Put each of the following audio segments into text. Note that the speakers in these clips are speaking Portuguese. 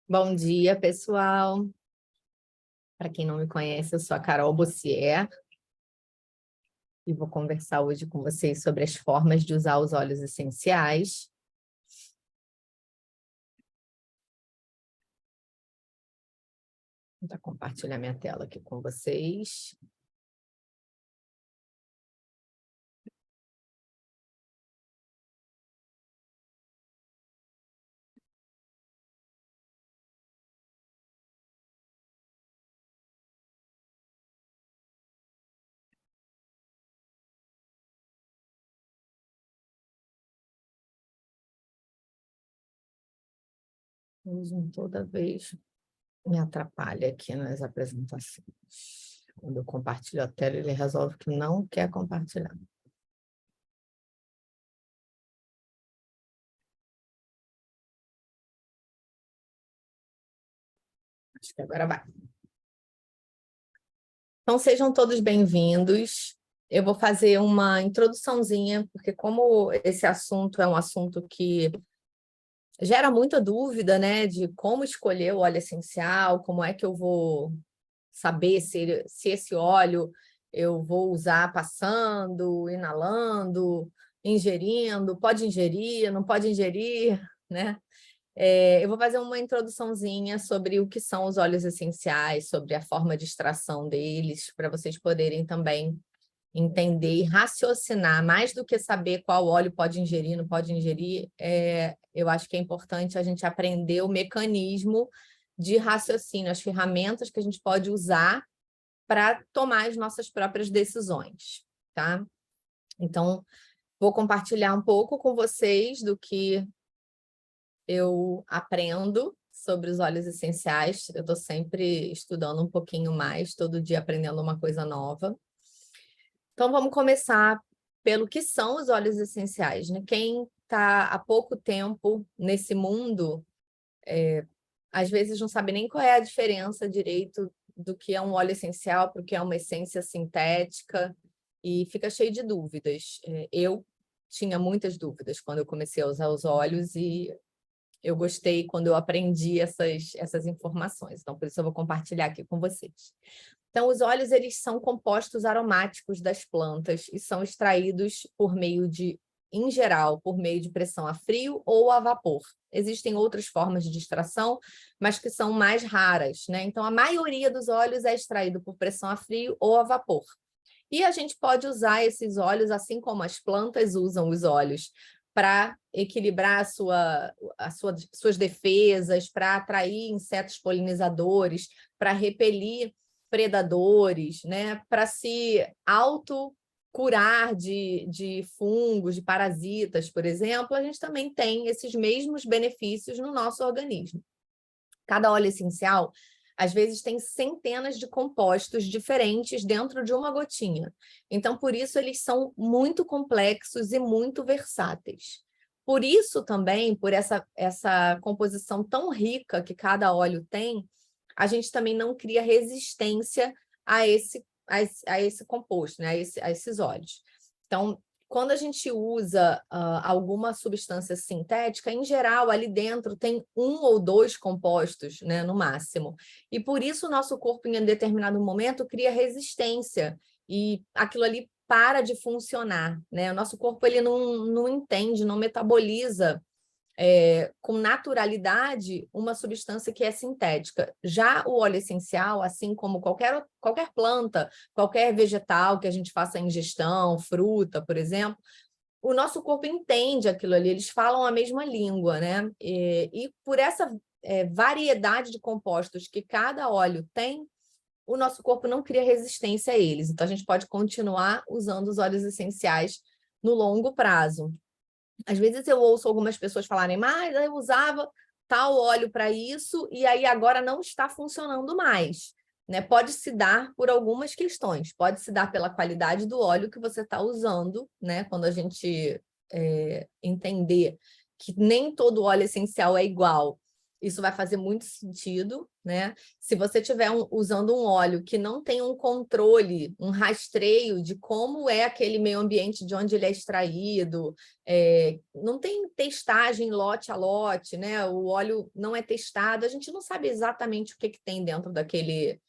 Bom dia, pessoal. Para quem não me conhece, eu sou a Carol Bossier e vou conversar hoje com vocês sobre as formas de usar os óleos essenciais. Vou compartilhar minha tela aqui com vocês. O Zoom toda vez me atrapalha aqui nas apresentações. Quando eu compartilho a tela, ele resolve que não quer compartilhar. Acho que agora vai. Então, sejam todos bem-vindos. Eu vou fazer uma introduçãozinha, porque como esse assunto é um assunto que gera muita dúvida, né, de como escolher o óleo essencial, como é que eu vou saber se esse óleo eu vou usar passando, inalando, ingerindo, pode ingerir, não pode ingerir, né? Eu vou fazer uma introduçãozinha sobre o que são os óleos essenciais, sobre a forma de extração deles, para vocês poderem também entender e raciocinar, mais do que saber qual óleo pode ingerir, não pode ingerir, eu acho que é importante a gente aprender o mecanismo de raciocínio, as ferramentas que a gente pode usar para tomar as nossas próprias decisões, tá? Então, vou compartilhar um pouco com vocês do que eu aprendo sobre os óleos essenciais. Eu estou sempre estudando um pouquinho mais, todo dia aprendendo uma coisa nova. Então, vamos começar pelo que são os óleos essenciais, né? Quem está há pouco tempo nesse mundo, às vezes não sabe nem qual é a diferença direito do que é um óleo essencial para o que é uma essência sintética e fica cheio de dúvidas. Eu tinha muitas dúvidas quando eu comecei a usar os óleos e eu gostei quando eu aprendi essas informações. Então, por isso eu vou compartilhar aqui com vocês. Então, os óleos, eles são compostos aromáticos das plantas e são extraídos por meio de, em geral, por meio de pressão a frio ou a vapor. Existem outras formas de extração, mas que são mais raras, né? Então, a maioria dos óleos é extraído por pressão a frio ou a vapor. E a gente pode usar esses óleos, assim como as plantas usam os óleos, para equilibrar suas defesas, para atrair insetos polinizadores, para repelir predadores, né? Para se autocurar de fungos, de parasitas, por exemplo, a gente também tem esses mesmos benefícios no nosso organismo. Cada óleo essencial, às vezes, tem centenas de compostos diferentes dentro de uma gotinha. Então, por isso, eles são muito complexos e muito versáteis. Por isso também, por essa composição tão rica que cada óleo tem, a gente também não cria resistência a esse composto, né? a esses óleos. Então, quando a gente usa alguma substância sintética, em geral, ali dentro tem 1 ou 2 compostos, né, no máximo. E por isso o nosso corpo, em determinado momento, cria resistência e aquilo ali para de funcionar, né? O nosso corpo ele não entende, não metaboliza com naturalidade uma substância que é sintética. Já o óleo essencial, assim como qualquer planta, qualquer vegetal que a gente faça ingestão, fruta, por exemplo, o nosso corpo entende aquilo ali, eles falam a mesma língua, né? E por essa variedade de compostos que cada óleo tem, o nosso corpo não cria resistência a eles. Então, a gente pode continuar usando os óleos essenciais no longo prazo. Às vezes eu ouço algumas pessoas falarem, mas eu usava tal óleo para isso e aí agora não está funcionando mais. Né? Pode se dar por algumas questões, pode se dar pela qualidade do óleo que você está usando, né? Quando a gente entender que nem todo óleo essencial é igual, isso vai fazer muito sentido, né? Se você estiver usando um óleo que não tem um controle, um rastreio de como é aquele meio ambiente de onde ele é extraído, não tem testagem lote a lote, né? O óleo não é testado, a gente não sabe exatamente o que tem dentro daquele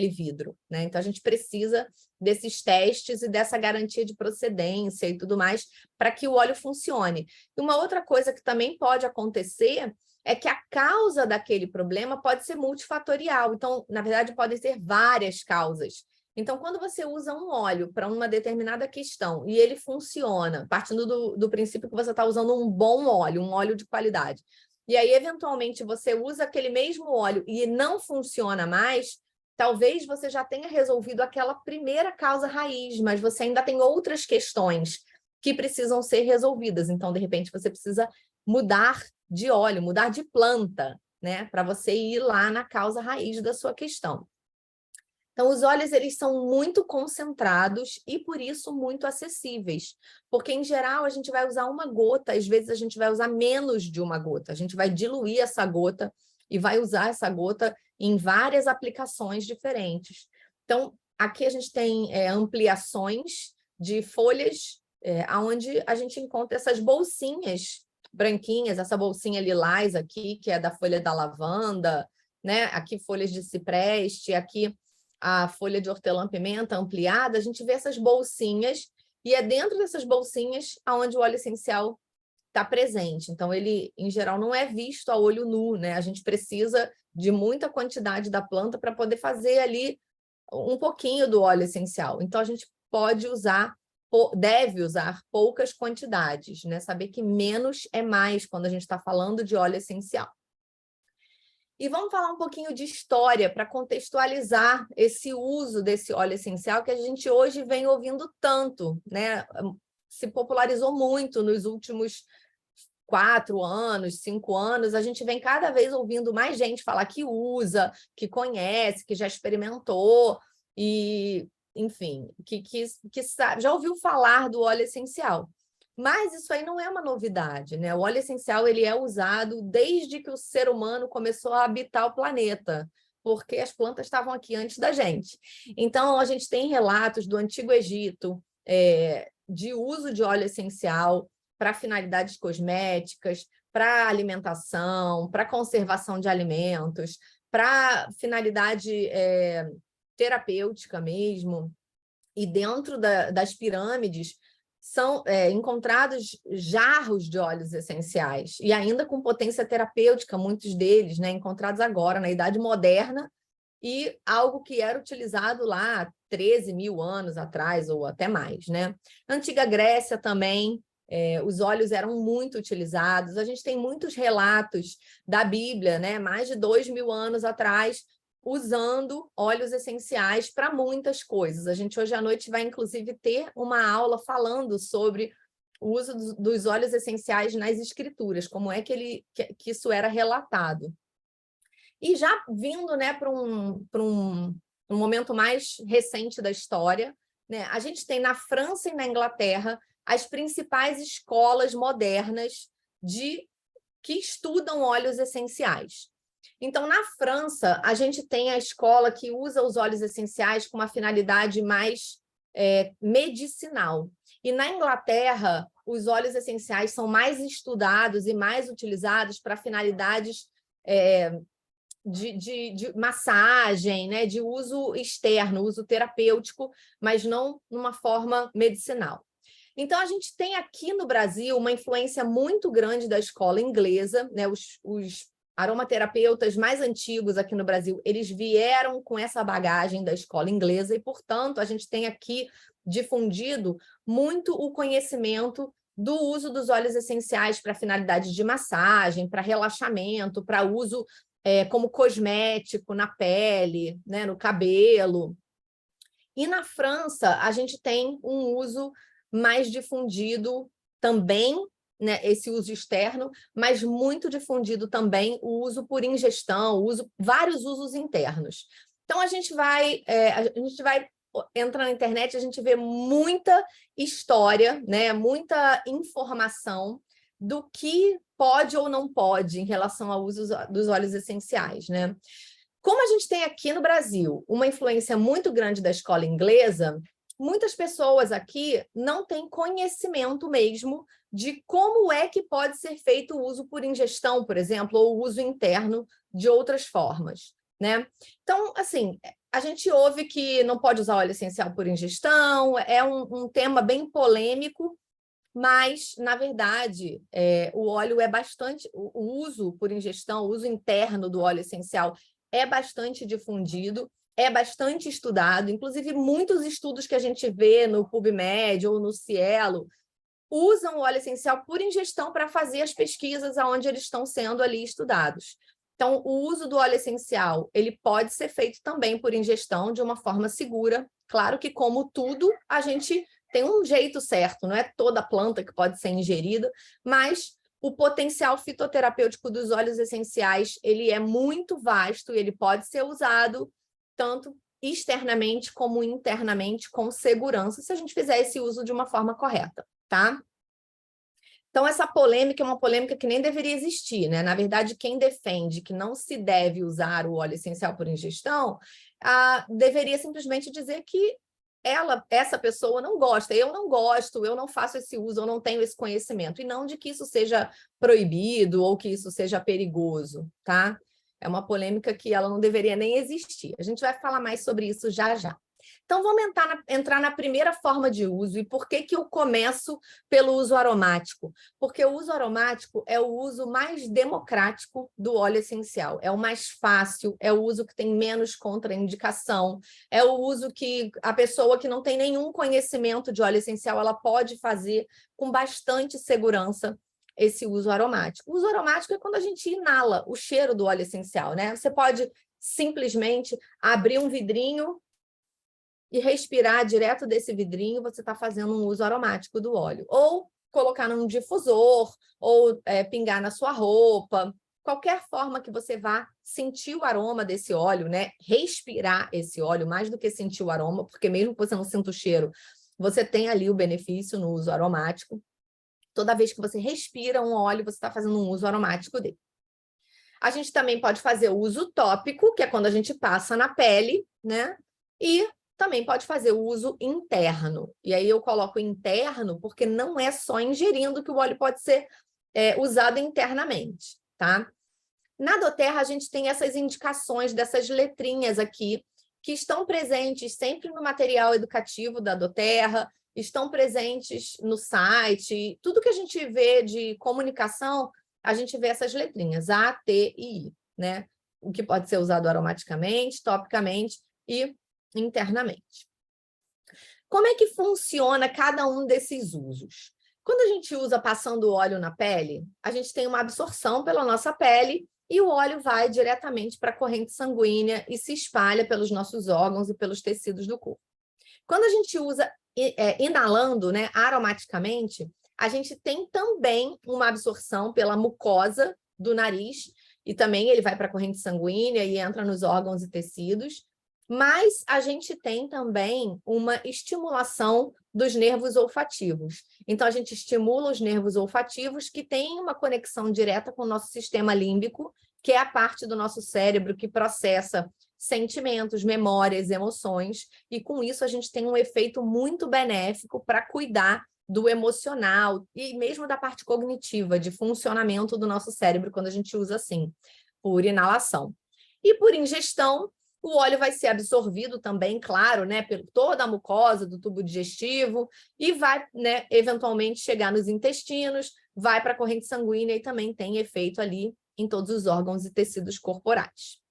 vidro, né? Então, a gente precisa desses testes e dessa garantia de procedência e tudo mais para que o óleo funcione. E uma outra coisa que também pode acontecer é que a causa daquele problema pode ser multifatorial. Então, na verdade, podem ser várias causas. Então, quando você usa um óleo para uma determinada questão e ele funciona, partindo do princípio que você está usando um bom óleo, um óleo de qualidade, e aí, eventualmente, você usa aquele mesmo óleo e não funciona mais, talvez você já tenha resolvido aquela primeira causa raiz, mas você ainda tem outras questões que precisam ser resolvidas. Então, de repente, você precisa mudar de óleo, mudar de planta, né? Para você ir lá na causa raiz da sua questão. Então, os óleos, eles são muito concentrados e, por isso, muito acessíveis. Porque, em geral, a gente vai usar uma gota, às vezes a gente vai usar menos de uma gota. A gente vai diluir essa gota e vai usar essa gota em várias aplicações diferentes. Então, aqui a gente tem ampliações de folhas, onde a gente encontra essas bolsinhas branquinhas, essa bolsinha lilás aqui, que é da folha da lavanda, né? Aqui folhas de cipreste, aqui a folha de hortelã-pimenta ampliada, a gente vê essas bolsinhas, e é dentro dessas bolsinhas onde o óleo essencial está presente. Então, ele, em geral, não é visto a olho nu, né? A gente precisa de muita quantidade da planta para poder fazer ali um pouquinho do óleo essencial. Então, a gente pode usar, deve usar poucas quantidades, né? Saber que menos é mais quando a gente está falando de óleo essencial. E vamos falar um pouquinho de história para contextualizar esse uso desse óleo essencial que a gente hoje vem ouvindo tanto, né? Se popularizou muito nos últimos 4 anos, 5 anos, a gente vem cada vez ouvindo mais gente falar que usa, que conhece, que já experimentou e, enfim, que sabe, já ouviu falar do óleo essencial. Mas isso aí não é uma novidade, né? O óleo essencial, ele é usado desde que o ser humano começou a habitar o planeta, porque as plantas estavam aqui antes da gente. Então, a gente tem relatos do Antigo Egito de uso de óleo essencial para finalidades cosméticas, para alimentação, para conservação de alimentos, para finalidade terapêutica mesmo. E dentro das pirâmides são encontrados jarros de óleos essenciais, e ainda com potência terapêutica, muitos deles, né, encontrados agora, na Idade Moderna, e algo que era utilizado lá 13 mil anos atrás, ou até mais, né? Na Antiga Grécia também, os óleos eram muito utilizados. A gente tem muitos relatos da Bíblia, né? Mais de 2.000 anos atrás, usando óleos essenciais para muitas coisas. A gente hoje à noite vai, inclusive, ter uma aula falando sobre o uso dos óleos essenciais nas escrituras, como é que isso era relatado. E já vindo, né, para um momento mais recente da história, né, a gente tem na França e na Inglaterra as principais escolas modernas que estudam óleos essenciais. Então, na França, a gente tem a escola que usa os óleos essenciais com uma finalidade mais medicinal. E na Inglaterra, os óleos essenciais são mais estudados e mais utilizados para finalidades de massagem, né? De uso externo, uso terapêutico, mas não numa forma medicinal. Então, a gente tem aqui no Brasil uma influência muito grande da escola inglesa, né? Os aromaterapeutas mais antigos aqui no Brasil, eles vieram com essa bagagem da escola inglesa e, portanto, a gente tem aqui difundido muito o conhecimento do uso dos óleos essenciais para finalidades de massagem, para relaxamento, para uso como cosmético na pele, né, no cabelo. E na França, a gente tem um uso mais difundido também, né, esse uso externo, mas muito difundido também o uso por ingestão, vários usos internos. Então, a gente vai entrar na internet, a gente vê muita história, né, muita informação do que pode ou não pode em relação ao uso dos óleos essenciais, né? Como a gente tem aqui no Brasil uma influência muito grande da escola inglesa, muitas pessoas aqui não têm conhecimento mesmo de como é que pode ser feito o uso por ingestão, por exemplo, ou o uso interno de outras formas, né? Então, assim, a gente ouve que não pode usar óleo essencial por ingestão, é um tema bem polêmico, mas, na verdade, o óleo é bastante... O uso por ingestão, o uso interno do óleo essencial é bastante difundido, é bastante estudado, inclusive muitos estudos que a gente vê no PubMed ou no Cielo usam o óleo essencial por ingestão para fazer as pesquisas aonde eles estão sendo ali estudados. Então, o uso do óleo essencial, ele pode ser feito também por ingestão de uma forma segura. Claro que, como tudo, a gente tem um jeito certo, não é toda planta que pode ser ingerida, mas o potencial fitoterapêutico dos óleos essenciais, ele é muito vasto e ele pode ser usado tanto externamente como internamente com segurança, se a gente fizer esse uso de uma forma correta, tá? Então, essa polêmica é uma polêmica que nem deveria existir, né? Na verdade, quem defende que não se deve usar o óleo essencial por ingestão, deveria simplesmente dizer que essa pessoa não gosta, eu não gosto, eu não faço esse uso, eu não tenho esse conhecimento, e não de que isso seja proibido ou que isso seja perigoso, tá? É uma polêmica que ela não deveria nem existir. A gente vai falar mais sobre isso já já. Então, vamos entrar na primeira forma de uso. E por que eu começo pelo uso aromático? Porque o uso aromático é o uso mais democrático do óleo essencial. É o mais fácil, é o uso que tem menos contraindicação, é o uso que a pessoa que não tem nenhum conhecimento de óleo essencial, ela pode fazer com bastante segurança esse uso aromático. O uso aromático é quando a gente inala o cheiro do óleo essencial, né? Você pode simplesmente abrir um vidrinho e respirar direto desse vidrinho, você está fazendo um uso aromático do óleo. Ou colocar num difusor, ou pingar na sua roupa. Qualquer forma que você vá sentir o aroma desse óleo, né? Respirar esse óleo, mais do que sentir o aroma, porque mesmo que você não sinta o cheiro, você tem ali o benefício no uso aromático. Toda vez que você respira um óleo, você está fazendo um uso aromático dele. A gente também pode fazer o uso tópico, que é quando a gente passa na pele, né? E também pode fazer o uso interno. E aí eu coloco interno porque não é só ingerindo que o óleo pode ser usado internamente, tá? Na doTERRA, a gente tem essas indicações dessas letrinhas aqui, que estão presentes sempre no material educativo da doTERRA, estão presentes no site, tudo que a gente vê de comunicação, a gente vê essas letrinhas, A, T e I, né? O que pode ser usado aromaticamente, topicamente e internamente. Como é que funciona cada um desses usos? Quando a gente usa passando óleo na pele, a gente tem uma absorção pela nossa pele e o óleo vai diretamente para a corrente sanguínea e se espalha pelos nossos órgãos e pelos tecidos do corpo. Quando a gente usa inalando, né, aromaticamente, a gente tem também uma absorção pela mucosa do nariz e também ele vai para a corrente sanguínea e entra nos órgãos e tecidos, mas a gente tem também uma estimulação dos nervos olfativos. Então, a gente estimula os nervos olfativos que têm uma conexão direta com o nosso sistema límbico, que é a parte do nosso cérebro que processa sentimentos, memórias, emoções, e com isso a gente tem um efeito muito benéfico para cuidar do emocional e mesmo da parte cognitiva, de funcionamento do nosso cérebro, quando a gente usa assim, por inalação. E por ingestão, o óleo vai ser absorvido também, claro, né, por toda a mucosa do tubo digestivo e vai, né, eventualmente chegar nos intestinos, vai para a corrente sanguínea e também tem efeito ali em todos os órgãos e tecidos corporais.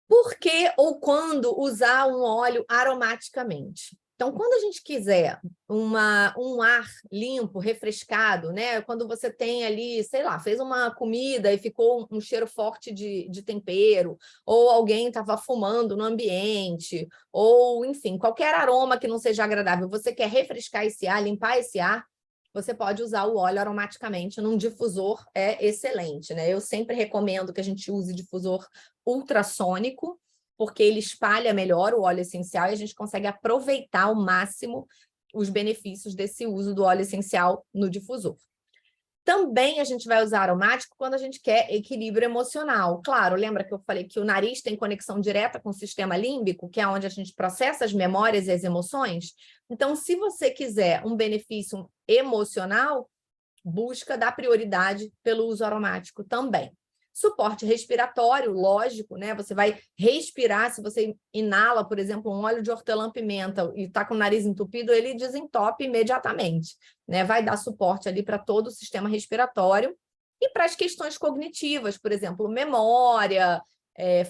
Por que ou quando usar um óleo aromaticamente? Então, quando a gente quiser um ar limpo, refrescado, né? Quando você tem ali, sei lá, fez uma comida e ficou um cheiro forte de tempero, ou alguém estava fumando no ambiente, ou, enfim, qualquer aroma que não seja agradável, você quer refrescar esse ar, limpar esse ar, você pode usar o óleo aromaticamente num difusor, é excelente, né? Eu sempre recomendo que a gente use difusor ultrassônico, porque ele espalha melhor o óleo essencial e a gente consegue aproveitar ao máximo os benefícios desse uso do óleo essencial no difusor. Também a gente vai usar aromático quando a gente quer equilíbrio emocional. Claro, lembra que eu falei que o nariz tem conexão direta com o sistema límbico, que é onde a gente processa as memórias e as emoções? Então, se você quiser um benefício emocional, busca dar prioridade pelo uso aromático também. Suporte respiratório, lógico, né? Você vai respirar, se você inala, por exemplo, um óleo de hortelã-pimenta e está com o nariz entupido, ele desentope imediatamente, né? Vai dar suporte ali para todo o sistema respiratório e para as questões cognitivas, por exemplo, memória,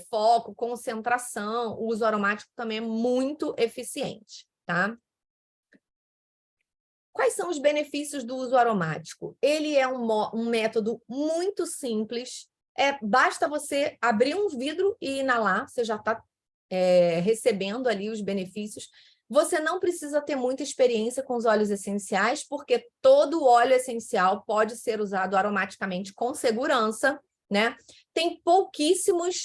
foco, concentração. O uso aromático também é muito eficiente, tá? Quais são os benefícios do uso aromático? Ele é um método muito simples. Basta você abrir um vidro e inalar, você já está recebendo ali os benefícios. Você não precisa ter muita experiência com os óleos essenciais, porque todo óleo essencial pode ser usado aromaticamente com segurança, né? Tem pouquíssimas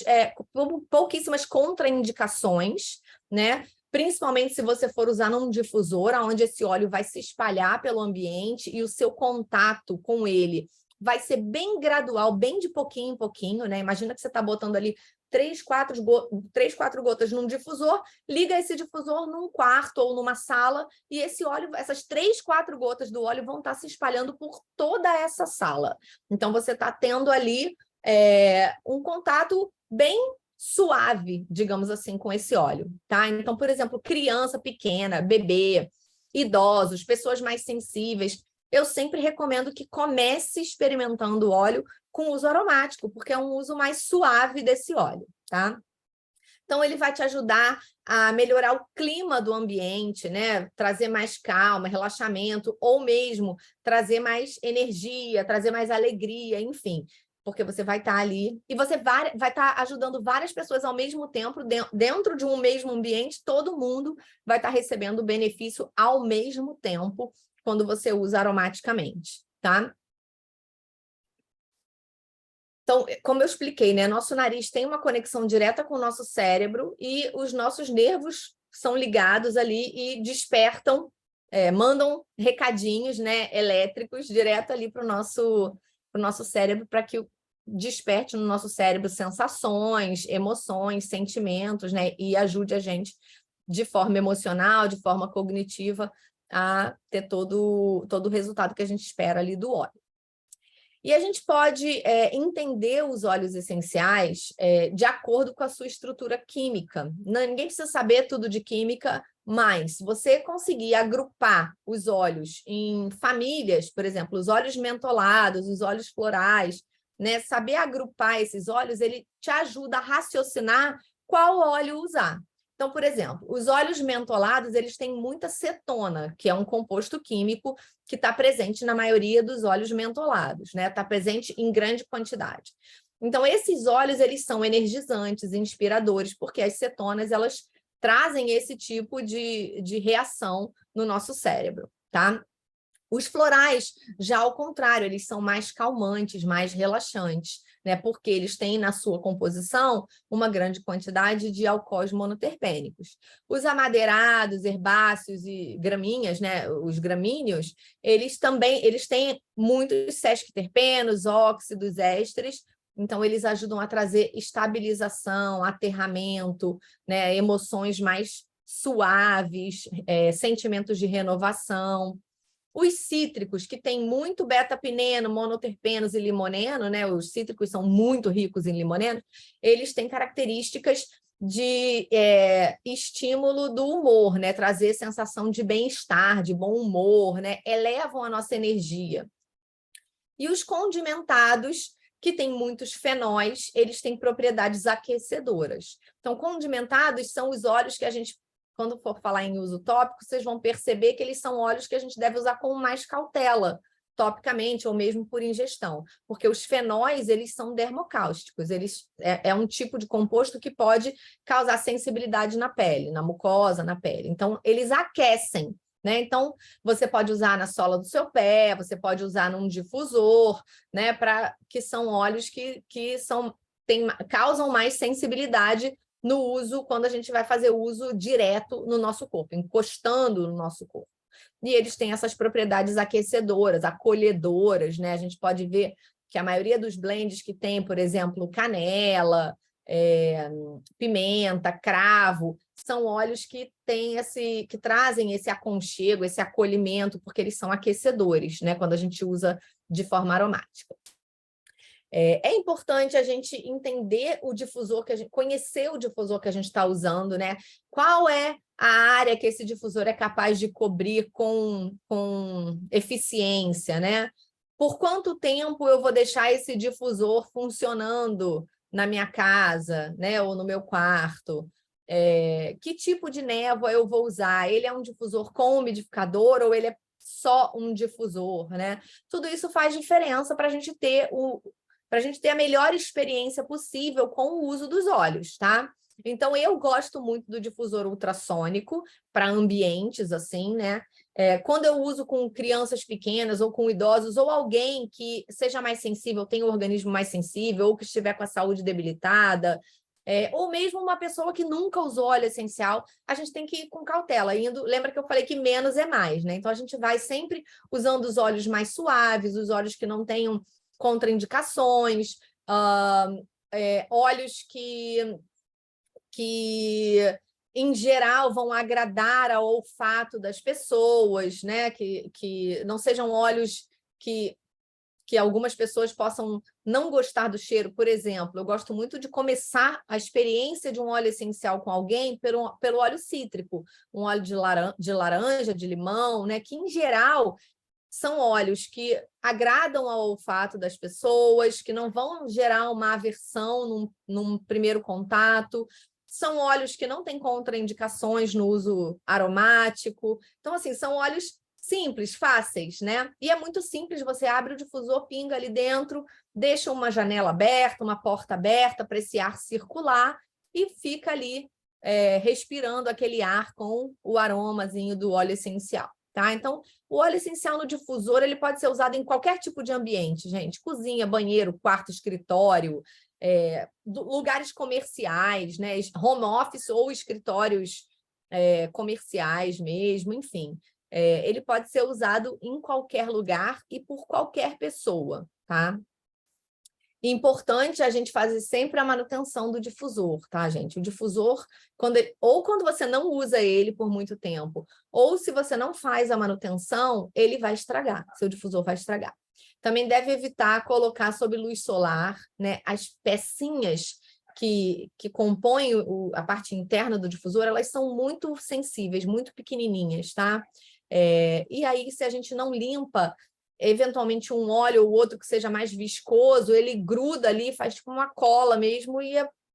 contraindicações, né? Principalmente se você for usar num difusor, onde esse óleo vai se espalhar pelo ambiente e o seu contato com ele vai ser bem gradual, bem de pouquinho em pouquinho, né? Imagina que você está botando ali 3, 4 gotas num difusor, liga esse difusor num quarto ou numa sala e esse óleo, essas 3, 4 gotas do óleo vão estar se espalhando por toda essa sala. Então, você está tendo ali um contato bem suave, digamos assim, com esse óleo, tá? Então, por exemplo, criança pequena, bebê, idosos, pessoas mais sensíveis, eu sempre recomendo que comece experimentando o óleo com uso aromático, porque é um uso mais suave desse óleo, tá? Então, ele vai te ajudar a melhorar o clima do ambiente, né? Trazer mais calma, relaxamento, ou mesmo trazer mais energia, trazer mais alegria, enfim. Porque você vai estar ali e você vai estar ajudando várias pessoas ao mesmo tempo, dentro de um mesmo ambiente, todo mundo vai estar recebendo benefício ao mesmo tempo quando você usa aromaticamente, tá? Então, como eu expliquei, né? Nosso nariz tem uma conexão direta com o nosso cérebro e os nossos nervos são ligados ali e despertam, mandam recadinhos, né, elétricos direto ali para o nosso cérebro, para que desperte no nosso cérebro sensações, emoções, sentimentos, né, e ajude a gente de forma emocional, de forma cognitiva, a ter todo o resultado que a gente espera ali do óleo. E a gente pode entender os óleos essenciais de acordo com a sua estrutura química. Ninguém precisa saber tudo de química, mas se você conseguir agrupar os óleos em famílias, por exemplo, os óleos mentolados, os óleos florais, né? Saber agrupar esses óleos, ele te ajuda a raciocinar qual óleo usar. Então, por exemplo, os óleos mentolados, eles têm muita cetona, que é um composto químico que está presente na maioria dos óleos mentolados, né? Está presente em grande quantidade. Então, esses óleos, eles são energizantes, inspiradores, porque as cetonas, elas trazem esse tipo de reação no nosso cérebro, tá? Os florais, já ao contrário, eles são mais calmantes, mais relaxantes, né? Porque eles têm na sua composição uma grande quantidade de alcoóis monoterpênicos. Os amadeirados, herbáceos e graminhas, né? Os gramíneos, eles têm muitos sesquiterpenos, óxidos, ésteres, então eles ajudam a trazer estabilização, aterramento, né? Emoções mais suaves, sentimentos de renovação. Os cítricos, que têm muito beta-pineno, monoterpenos e limoneno, né? Os cítricos são muito ricos em limoneno, eles têm características de estímulo do humor, né? Trazer sensação de bem-estar, de bom humor, né? Elevam a nossa energia. E os condimentados, que têm muitos fenóis, eles têm propriedades aquecedoras. Então, condimentados são os óleos que a gente, quando for falar em uso tópico, vocês vão perceber que eles são óleos que a gente deve usar com mais cautela, topicamente ou mesmo por ingestão, porque os fenóis, eles são dermocáusticos, é um tipo de composto que pode causar sensibilidade na pele, na mucosa, na pele. Então, eles aquecem, né? Então, você pode usar na sola do seu pé, você pode usar num difusor, né? Que são óleos que causam mais sensibilidade no uso, quando a gente vai fazer uso direto no nosso corpo, encostando no nosso corpo. E eles têm essas propriedades aquecedoras, acolhedoras, né? A gente pode ver que a maioria dos blends que tem, por exemplo, canela, pimenta, cravo, são óleos que que trazem esse aconchego, esse acolhimento, porque eles são aquecedores, né? Quando a gente usa de forma aromática. É importante a gente entender o difusor, conhecer o difusor que a gente está usando, né? Qual é a área que esse difusor é capaz de cobrir com eficiência, né? Por quanto tempo eu vou deixar esse difusor funcionando na minha casa, né? Ou no meu quarto? Que tipo de névoa eu vou usar? Ele é um difusor com umidificador ou ele é só um difusor, né? Tudo isso faz diferença para a gente ter a melhor experiência possível com o uso dos óleos, tá? Então, eu gosto muito do difusor ultrassônico para ambientes, assim, né? Quando eu uso com crianças pequenas ou com idosos, ou alguém que seja mais sensível, tenha o organismo mais sensível, ou que estiver com a saúde debilitada, ou mesmo uma pessoa que nunca usou óleo essencial, a gente tem que ir com cautela. Lembra que eu falei que menos é mais, né? Então, a gente vai sempre usando os óleos mais suaves, os óleos que não tenham contraindicações, óleos que em geral vão agradar ao olfato das pessoas, né? Que não sejam óleos que algumas pessoas possam não gostar do cheiro. Por exemplo, eu gosto muito de começar a experiência de um óleo essencial com alguém pelo óleo cítrico, um óleo de laranja, de limão, né? Que em geral são óleos que agradam ao olfato das pessoas, que não vão gerar uma aversão num primeiro contato. São óleos que não têm contraindicações no uso aromático. Então, assim, são óleos simples, fáceis, né? E é muito simples, você abre o difusor, pinga ali dentro, deixa uma janela aberta, uma porta aberta para esse ar circular e fica ali respirando aquele ar com o aromazinho do óleo essencial. Tá? Então, o óleo essencial no difusor ele pode ser usado em qualquer tipo de ambiente, gente. Cozinha, banheiro, quarto, escritório, lugares comerciais, né? Home office ou escritórios comerciais mesmo, enfim. Ele pode ser usado em qualquer lugar e por qualquer pessoa, tá? Importante a gente fazer sempre a manutenção do difusor, tá, gente? O difusor, ou quando você não usa ele por muito tempo, ou se você não faz a manutenção, ele vai estragar, seu difusor vai estragar. Também deve evitar colocar sob luz solar, né? As pecinhas que compõem a parte interna do difusor, elas são muito sensíveis, muito pequenininhas, tá? E aí, se a gente não limpa eventualmente um óleo ou outro que seja mais viscoso, ele gruda ali, faz tipo uma cola mesmo e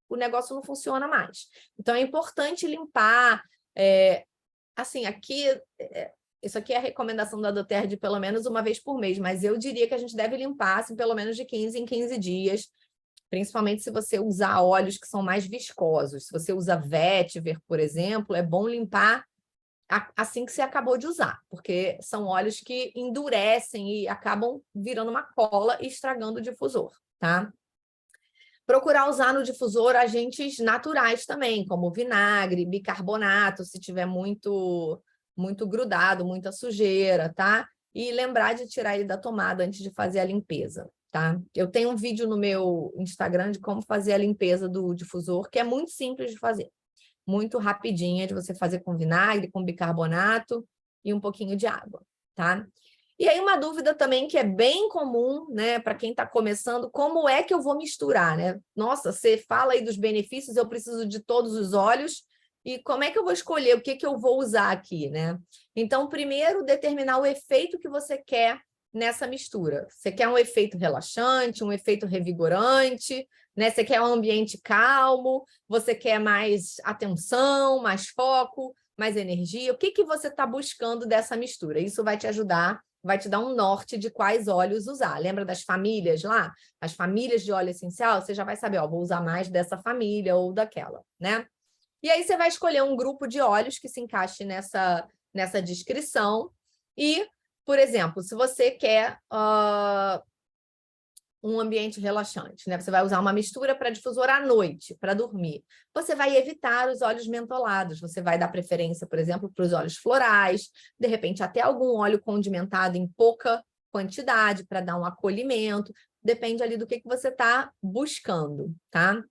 o negócio não funciona mais. Então, é importante limpar. Assim, isso aqui é a recomendação da doTERRA de pelo menos uma vez por mês, mas eu diria que a gente deve limpar assim, pelo menos de 15 em 15 dias, principalmente se você usar óleos que são mais viscosos. Se você usa vetiver, por exemplo, é bom limpar assim que você acabou de usar, porque são óleos que endurecem e acabam virando uma cola e estragando o difusor, tá? Procurar usar no difusor agentes naturais também, como vinagre, bicarbonato, se tiver muito grudado, muita sujeira, tá? E lembrar de tirar ele da tomada antes de fazer a limpeza, tá? Eu tenho um vídeo no meu Instagram de como fazer a limpeza do difusor, que é muito simples de fazer. Muito rapidinha de você fazer com vinagre, com bicarbonato e um pouquinho de água, tá? E aí uma dúvida também que é bem comum, né, para quem está começando, como é que eu vou misturar, né? Nossa, você fala aí dos benefícios, eu preciso de todos os óleos, e como é que eu vou escolher o que eu vou usar aqui, né? Então, primeiro, determinar o efeito que você quer nessa mistura. Você quer um efeito relaxante, um efeito revigorante, né? Você quer um ambiente calmo, você quer mais atenção, mais foco, mais energia. O que você está buscando dessa mistura? Isso vai te ajudar, vai te dar um norte de quais óleos usar. Lembra das famílias lá? As famílias de óleo essencial, você já vai saber, ó, vou usar mais dessa família ou daquela, né? E aí você vai escolher um grupo de óleos que se encaixe nessa descrição e, por exemplo, se você quer um ambiente relaxante, né? Você vai usar uma mistura para difusor à noite, para dormir. Você vai evitar os óleos mentolados, você vai dar preferência, por exemplo, para os óleos florais, de repente até algum óleo condimentado em pouca quantidade para dar um acolhimento, depende ali do que você está buscando, tá?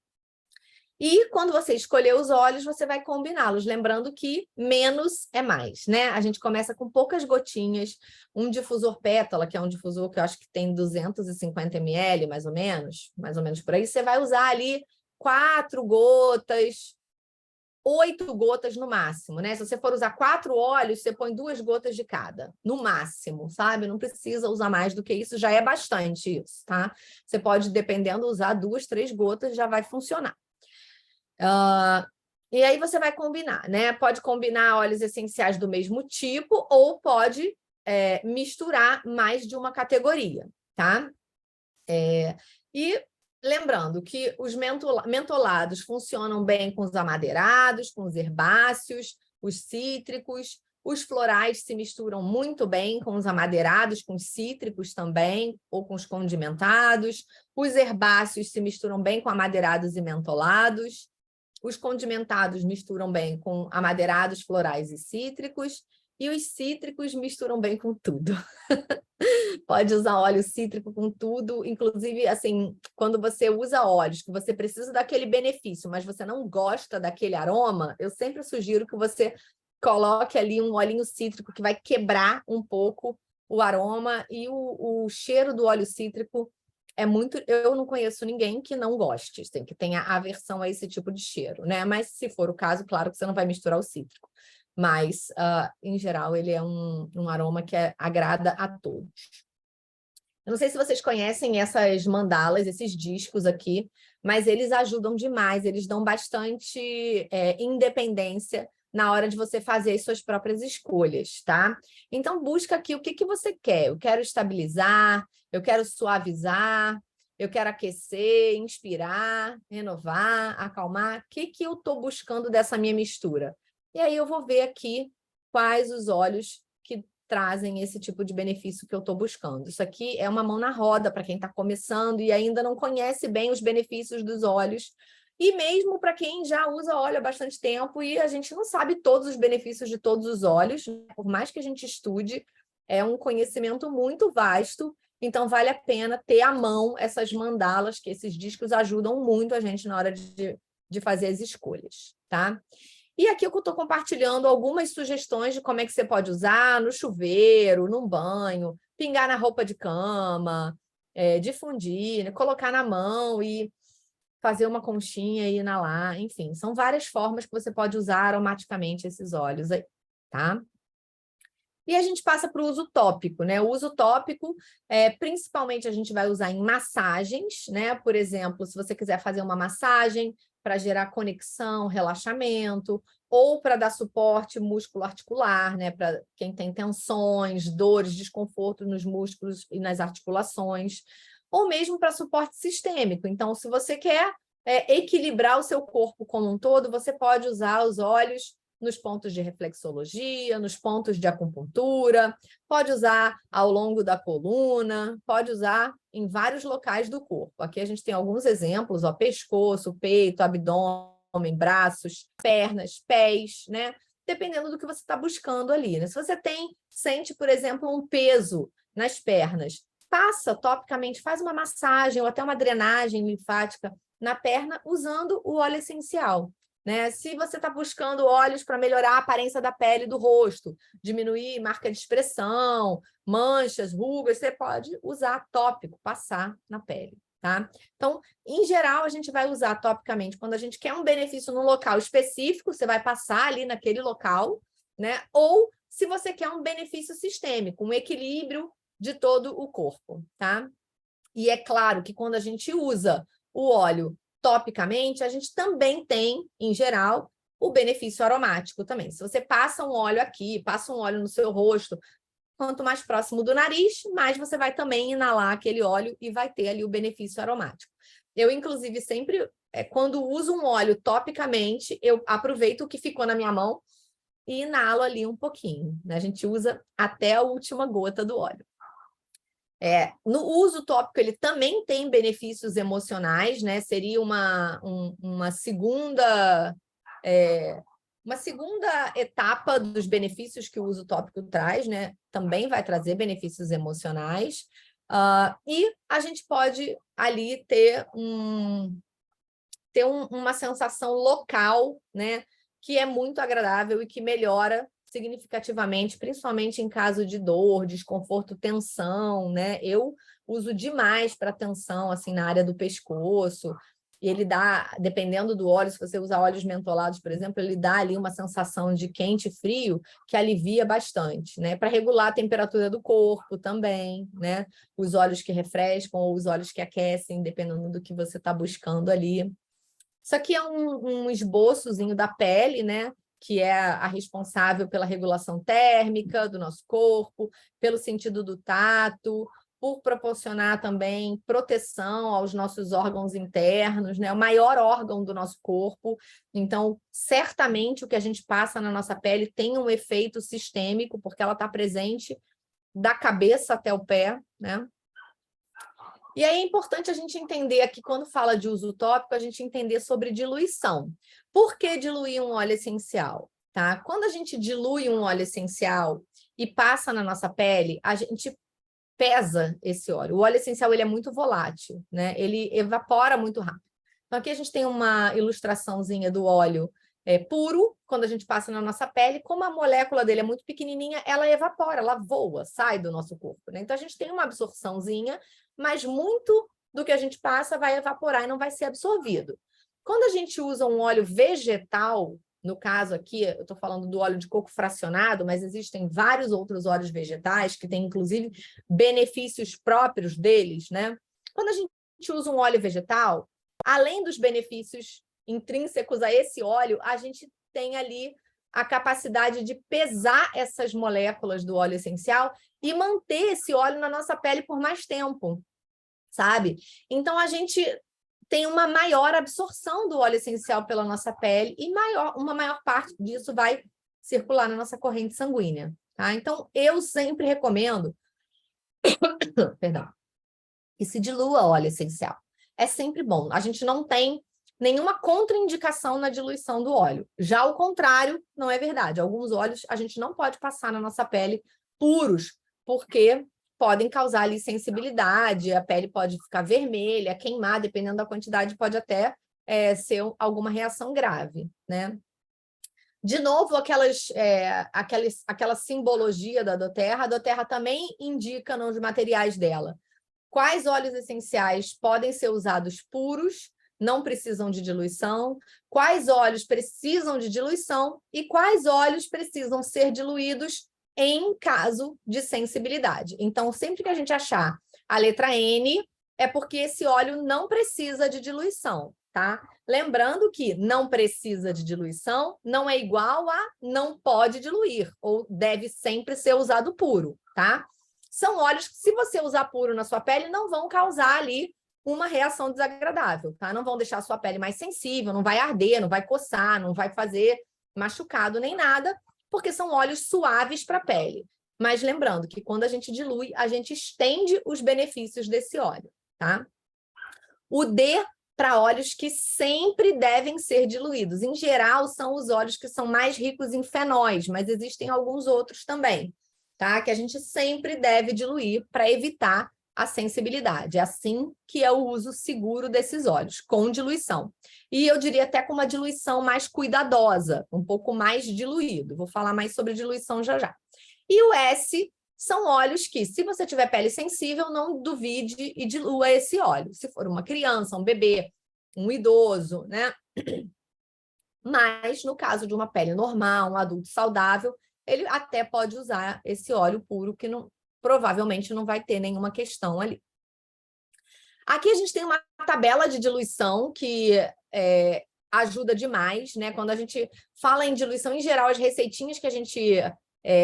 E quando você escolher os óleos, você vai combiná-los, lembrando que menos é mais, né? A gente começa com poucas gotinhas, um difusor pétala, que é um difusor que eu acho que tem 250 ml, mais ou menos por aí, você vai usar ali 4 gotas, 8 gotas no máximo, né? Se você for usar 4 óleos, você põe 2 gotas de cada, no máximo, sabe? Não precisa usar mais do que isso, já é bastante isso, tá? Você pode, dependendo, usar 2, 3 gotas, já vai funcionar. E aí você vai combinar, né? Pode combinar óleos essenciais do mesmo tipo ou pode misturar mais de uma categoria, tá? E lembrando que os mentolados funcionam bem com os amadeirados, com os herbáceos, os cítricos, os florais se misturam muito bem com os amadeirados, com os cítricos também, ou com os condimentados. Os herbáceos se misturam bem com amadeirados e mentolados. Os condimentados misturam bem com amadeirados, florais e cítricos, e os cítricos misturam bem com tudo. Pode usar óleo cítrico com tudo, inclusive, assim, quando você usa óleos, que você precisa daquele benefício, mas você não gosta daquele aroma, eu sempre sugiro que você coloque ali um olhinho cítrico que vai quebrar um pouco o aroma e o cheiro do óleo cítrico é muito... Eu não conheço ninguém que não goste, tem que tenha aversão a esse tipo de cheiro, né? Mas se for o caso, claro que você não vai misturar o cítrico. Mas, em geral, ele é um aroma que agrada a todos. Eu não sei se vocês conhecem essas mandalas, esses discos aqui, mas eles ajudam demais, eles dão bastante independência na hora de você fazer as suas próprias escolhas, tá? Então, busca aqui o que você quer. Eu quero estabilizar, eu quero suavizar, eu quero aquecer, inspirar, renovar, acalmar. O que eu estou buscando dessa minha mistura? E aí eu vou ver aqui quais os óleos que trazem esse tipo de benefício que eu estou buscando. Isso aqui é uma mão na roda para quem está começando e ainda não conhece bem os benefícios dos óleos. E mesmo para quem já usa óleo há bastante tempo e a gente não sabe todos os benefícios de todos os óleos, por mais que a gente estude, é um conhecimento muito vasto, então vale a pena ter à mão essas mandalas, que esses discos ajudam muito a gente na hora de fazer as escolhas, tá? E aqui eu estou compartilhando algumas sugestões de como é que você pode usar no chuveiro, num banho, pingar na roupa de cama, difundir, né? Colocar na mão e fazer uma conchinha e inalar, enfim. São várias formas que você pode usar aromaticamente esses óleos aí, tá? E a gente passa para o uso tópico, né? O uso tópico, principalmente, a gente vai usar em massagens, né? Por exemplo, se você quiser fazer uma massagem para gerar conexão, relaxamento, ou para dar suporte músculo-articular, né? Para quem tem tensões, dores, desconforto nos músculos e nas articulações, ou mesmo para suporte sistêmico. Então, se você quer equilibrar o seu corpo como um todo, você pode usar os óleos nos pontos de reflexologia, nos pontos de acupuntura, pode usar ao longo da coluna, pode usar em vários locais do corpo. Aqui a gente tem alguns exemplos, ó, pescoço, peito, abdômen, braços, pernas, pés, né? Dependendo do que você está buscando ali, né? Se você sente, por exemplo, um peso nas pernas, passa topicamente, faz uma massagem ou até uma drenagem linfática na perna usando o óleo essencial. Né? Se você está buscando óleos para melhorar a aparência da pele do rosto, diminuir marca de expressão, manchas, rugas, você pode usar tópico, passar na pele. Tá? Então, em geral, a gente vai usar topicamente quando a gente quer um benefício num local específico, você vai passar ali naquele local, né? Ou se você quer um benefício sistêmico, um equilíbrio de todo o corpo. Tá? E é claro que quando a gente usa o óleo topicamente, a gente também tem, em geral, o benefício aromático também. Se você passa um óleo aqui, passa um óleo no seu rosto, quanto mais próximo do nariz, mais você vai também inalar aquele óleo e vai ter ali o benefício aromático. Eu, inclusive, sempre, quando uso um óleo topicamente, eu aproveito o que ficou na minha mão e inalo ali um pouquinho, né? A gente usa até a última gota do óleo. No uso tópico, ele também tem benefícios emocionais, né? Seria uma segunda etapa dos benefícios que o uso tópico traz, né? Também vai trazer benefícios emocionais. E a gente pode ali ter uma sensação local, né? Que é muito agradável e que melhora significativamente, principalmente em caso de dor, desconforto, tensão, né? Eu uso demais para tensão, assim, na área do pescoço. E ele dá, dependendo do óleo, se você usar óleos mentolados, por exemplo, ele dá ali uma sensação de quente e frio que alivia bastante, né? Para regular a temperatura do corpo também, né? Os óleos que refrescam ou os óleos que aquecem, dependendo do que você está buscando ali. Isso aqui é um esboçozinho da pele, né? Que é a responsável pela regulação térmica do nosso corpo, pelo sentido do tato, por proporcionar também proteção aos nossos órgãos internos, né? O maior órgão do nosso corpo. Então, certamente o que a gente passa na nossa pele tem um efeito sistêmico, porque ela está presente da cabeça até o pé, né? E aí é importante a gente entender aqui, quando fala de uso tópico, a gente entender sobre diluição. Por que diluir um óleo essencial? Tá? Quando a gente dilui um óleo essencial e passa na nossa pele, a gente pesa esse óleo. O óleo essencial ele é muito volátil, né? Ele evapora muito rápido. Então, aqui a gente tem uma ilustraçãozinha do óleo puro, quando a gente passa na nossa pele, como a molécula dele é muito pequenininha, ela evapora, ela voa, sai do nosso corpo, né? Então, a gente tem uma absorçãozinha, mas muito do que a gente passa vai evaporar e não vai ser absorvido. Quando a gente usa um óleo vegetal, no caso aqui, eu estou falando do óleo de coco fracionado, mas existem vários outros óleos vegetais que têm, inclusive, benefícios próprios deles, né? Quando a gente usa um óleo vegetal, além dos benefícios intrínsecos a esse óleo, a gente tem ali a capacidade de pesar essas moléculas do óleo essencial e manter esse óleo na nossa pele por mais tempo, sabe? Então, a gente tem uma maior absorção do óleo essencial pela nossa pele e uma maior parte disso vai circular na nossa corrente sanguínea, tá? Então, eu sempre recomendo, perdão, que se dilua óleo essencial. É sempre bom. A gente não tem nenhuma contraindicação na diluição do óleo. Já o contrário não é verdade. Alguns óleos a gente não pode passar na nossa pele puros, porque podem causar ali sensibilidade, a pele pode ficar vermelha, queimar, dependendo da quantidade, pode até ser alguma reação grave, né? De novo, aquela simbologia da doTERRA, a doTERRA também indica nos materiais dela quais óleos essenciais podem ser usados puros, não precisam de diluição, quais óleos precisam de diluição e quais óleos precisam ser diluídos em caso de sensibilidade. Então, sempre que a gente achar a letra N, é porque esse óleo não precisa de diluição, tá? Lembrando que não precisa de diluição não é igual a não pode diluir, ou deve sempre ser usado puro, tá? São óleos que, se você usar puro na sua pele, não vão causar ali uma reação desagradável, tá? Não vão deixar a sua pele mais sensível, não vai arder, não vai coçar, não vai fazer machucado nem nada, porque são óleos suaves para a pele. Mas lembrando que quando a gente dilui, a gente estende os benefícios desse óleo, tá? O D para óleos que sempre devem ser diluídos. Em geral, são os óleos que são mais ricos em fenóis, mas existem alguns outros também, tá? Que a gente sempre deve diluir para evitar a sensibilidade. É assim que é o uso seguro desses óleos, com diluição. E eu diria até com uma diluição mais cuidadosa, um pouco mais diluído. Vou falar mais sobre diluição já já. E o S são óleos que, se você tiver pele sensível, não duvide e dilua esse óleo. Se for uma criança, um bebê, um idoso, né? Mas, no caso de uma pele normal, um adulto saudável, ele até pode usar esse óleo puro, que provavelmente não vai ter nenhuma questão ali. Aqui a gente tem uma tabela de diluição que ajuda demais, né? Quando a gente fala em diluição, em geral, as receitinhas que a gente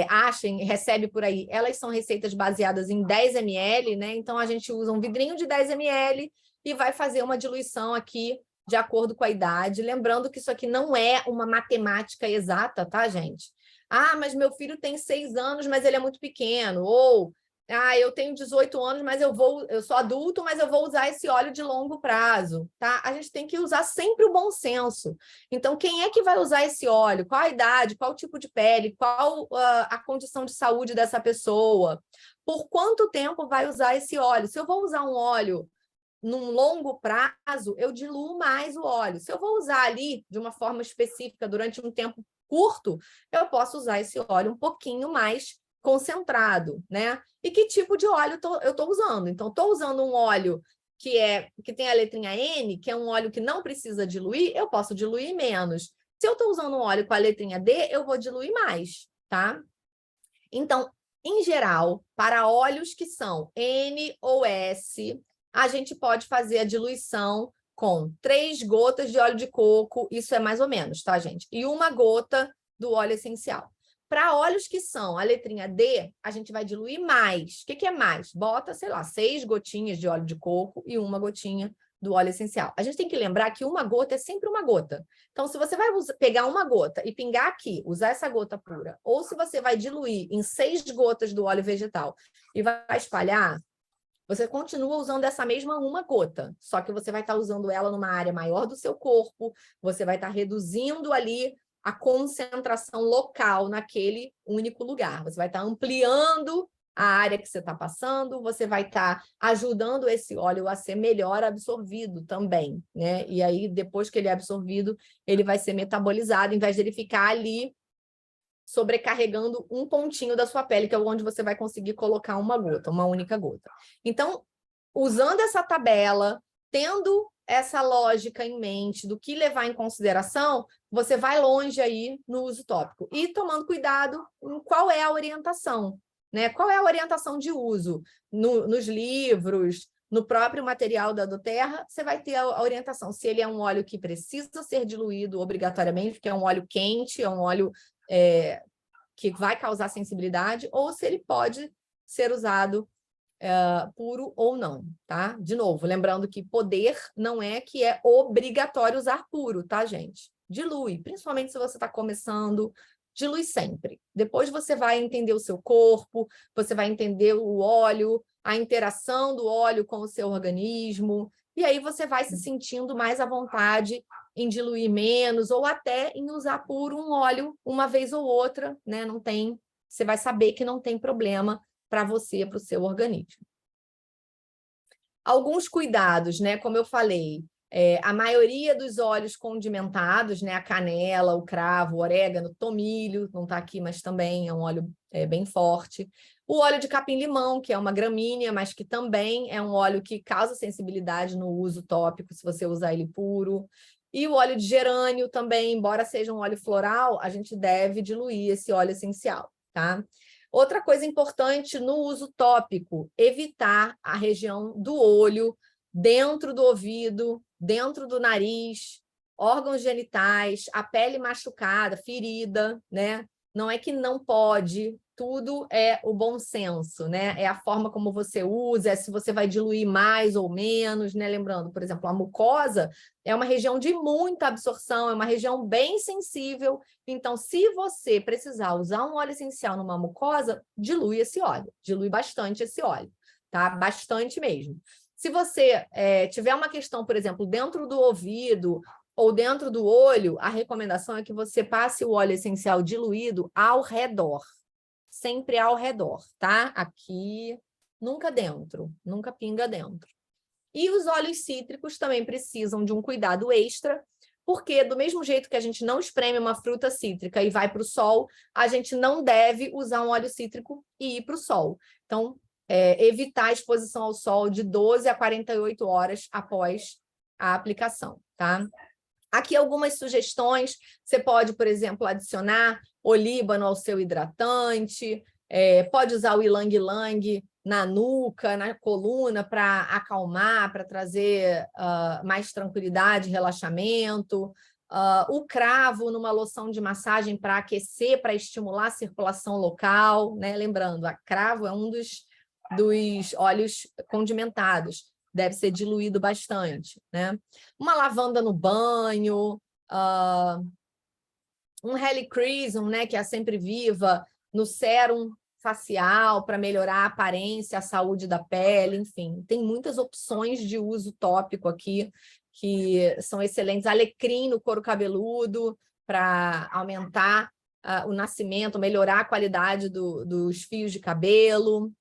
acha e recebe por aí, elas são receitas baseadas em 10 ml, né? Então, a gente usa um vidrinho de 10 ml e vai fazer uma diluição aqui de acordo com a idade. Lembrando que isso aqui não é uma matemática exata, tá, gente? Ah, mas meu filho tem 6 anos, mas ele é muito pequeno. Ou eu tenho 18 anos, mas eu sou adulto, mas eu vou usar esse óleo de longo prazo, tá? A gente tem que usar sempre o bom senso. Então, quem é que vai usar esse óleo? Qual a idade? Qual o tipo de pele? Qual a condição de saúde dessa pessoa? Por quanto tempo vai usar esse óleo? Se eu vou usar um óleo num longo prazo, eu diluo mais o óleo. Se eu vou usar ali de uma forma específica durante um tempo curto, eu posso usar esse óleo um pouquinho mais concentrado, né? E que tipo de óleo eu estou usando? Então, estou usando um óleo que tem a letrinha N, que é um óleo que não precisa diluir, eu posso diluir menos. Se eu estou usando um óleo com a letrinha D, eu vou diluir mais, tá? Então, em geral, para óleos que são N ou S, a gente pode fazer a diluição com 3 gotas de óleo de coco, isso é mais ou menos, tá, gente? E 1 gota do óleo essencial. Para óleos que são a letrinha D, a gente vai diluir mais. O que é mais? Bota, sei lá, 6 gotinhas de óleo de coco e 1 gotinha do óleo essencial. A gente tem que lembrar que 1 gota é sempre 1 gota. Então, se você vai pegar 1 gota e pingar aqui, usar essa gota pura, ou se você vai diluir em 6 gotas do óleo vegetal e vai espalhar, você continua usando essa mesma 1 gota, só que você vai estar usando ela numa área maior do seu corpo, você vai estar reduzindo ali a concentração local naquele único lugar. Você vai estar ampliando a área que você está passando, você vai estar ajudando esse óleo a ser melhor absorvido também, né? E aí, depois que ele é absorvido, ele vai ser metabolizado, em vez de ele ficar ali sobrecarregando um pontinho da sua pele, que é onde você vai conseguir colocar uma gota, uma única gota. Então, usando essa tabela, tendo essa lógica em mente do que levar em consideração, você vai longe aí no uso tópico. E tomando cuidado em qual é a orientação, né? Qual é a orientação de uso? Nos livros, no próprio material da doTERRA, você vai ter a orientação. Se ele é um óleo que precisa ser diluído obrigatoriamente, porque é um óleo quente, é um óleo que vai causar sensibilidade, ou se ele pode ser usado puro ou não, tá? De novo, lembrando que poder não é que é obrigatório usar puro, tá, gente? Dilui, principalmente se você está começando, dilui sempre. Depois você vai entender o seu corpo, você vai entender o óleo, a interação do óleo com o seu organismo, e aí você vai se sentindo mais à vontade em diluir menos, ou até em usar puro um óleo uma vez ou outra, né? Não tem, você vai saber que não tem problema para você, para o seu organismo. Alguns cuidados, né? Como eu falei, a maioria dos óleos condimentados, né? A canela, o cravo, o orégano, tomilho, não está aqui, mas também é um óleo bem forte. O óleo de capim-limão, que é uma gramínea, mas que também é um óleo que causa sensibilidade no uso tópico, se você usar ele puro. E o óleo de gerânio também, embora seja um óleo floral, a gente deve diluir esse óleo essencial, tá? Outra coisa importante no uso tópico, evitar a região do olho, dentro do ouvido, dentro do nariz, órgãos genitais, a pele machucada, ferida, né? Não é que não pode, tudo é o bom senso, né? É a forma como você usa, é se você vai diluir mais ou menos, né? Lembrando, por exemplo, a mucosa é uma região de muita absorção, é uma região bem sensível. Então, se você precisar usar um óleo essencial numa mucosa, dilui esse óleo, dilui bastante esse óleo, tá? Bastante mesmo. Se você tiver uma questão, por exemplo, dentro do ouvido ou dentro do olho, a recomendação é que você passe o óleo essencial diluído ao redor, sempre ao redor, tá? Aqui, nunca dentro, nunca pinga dentro. E os óleos cítricos também precisam de um cuidado extra, porque do mesmo jeito que a gente não espreme uma fruta cítrica e vai para o sol, a gente não deve usar um óleo cítrico e ir para o sol. Então, evitar a exposição ao sol de 12 a 48 horas após a aplicação, tá? Aqui algumas sugestões, você pode, por exemplo, adicionar olíbano ao seu hidratante, pode usar o ilang-ilang na nuca, na coluna, para acalmar, para trazer mais tranquilidade, relaxamento. O cravo numa loção de massagem para aquecer, para estimular a circulação local, né? Lembrando, a cravo é um dos óleos condimentados. Deve ser diluído bastante, né? Uma lavanda no banho, um helichrysum, né, que é a sempre viva, no sérum facial, para melhorar a aparência, a saúde da pele, enfim. Tem muitas opções de uso tópico aqui que são excelentes. Alecrim no couro cabeludo, para aumentar o nascimento, melhorar a qualidade dos fios de cabelo.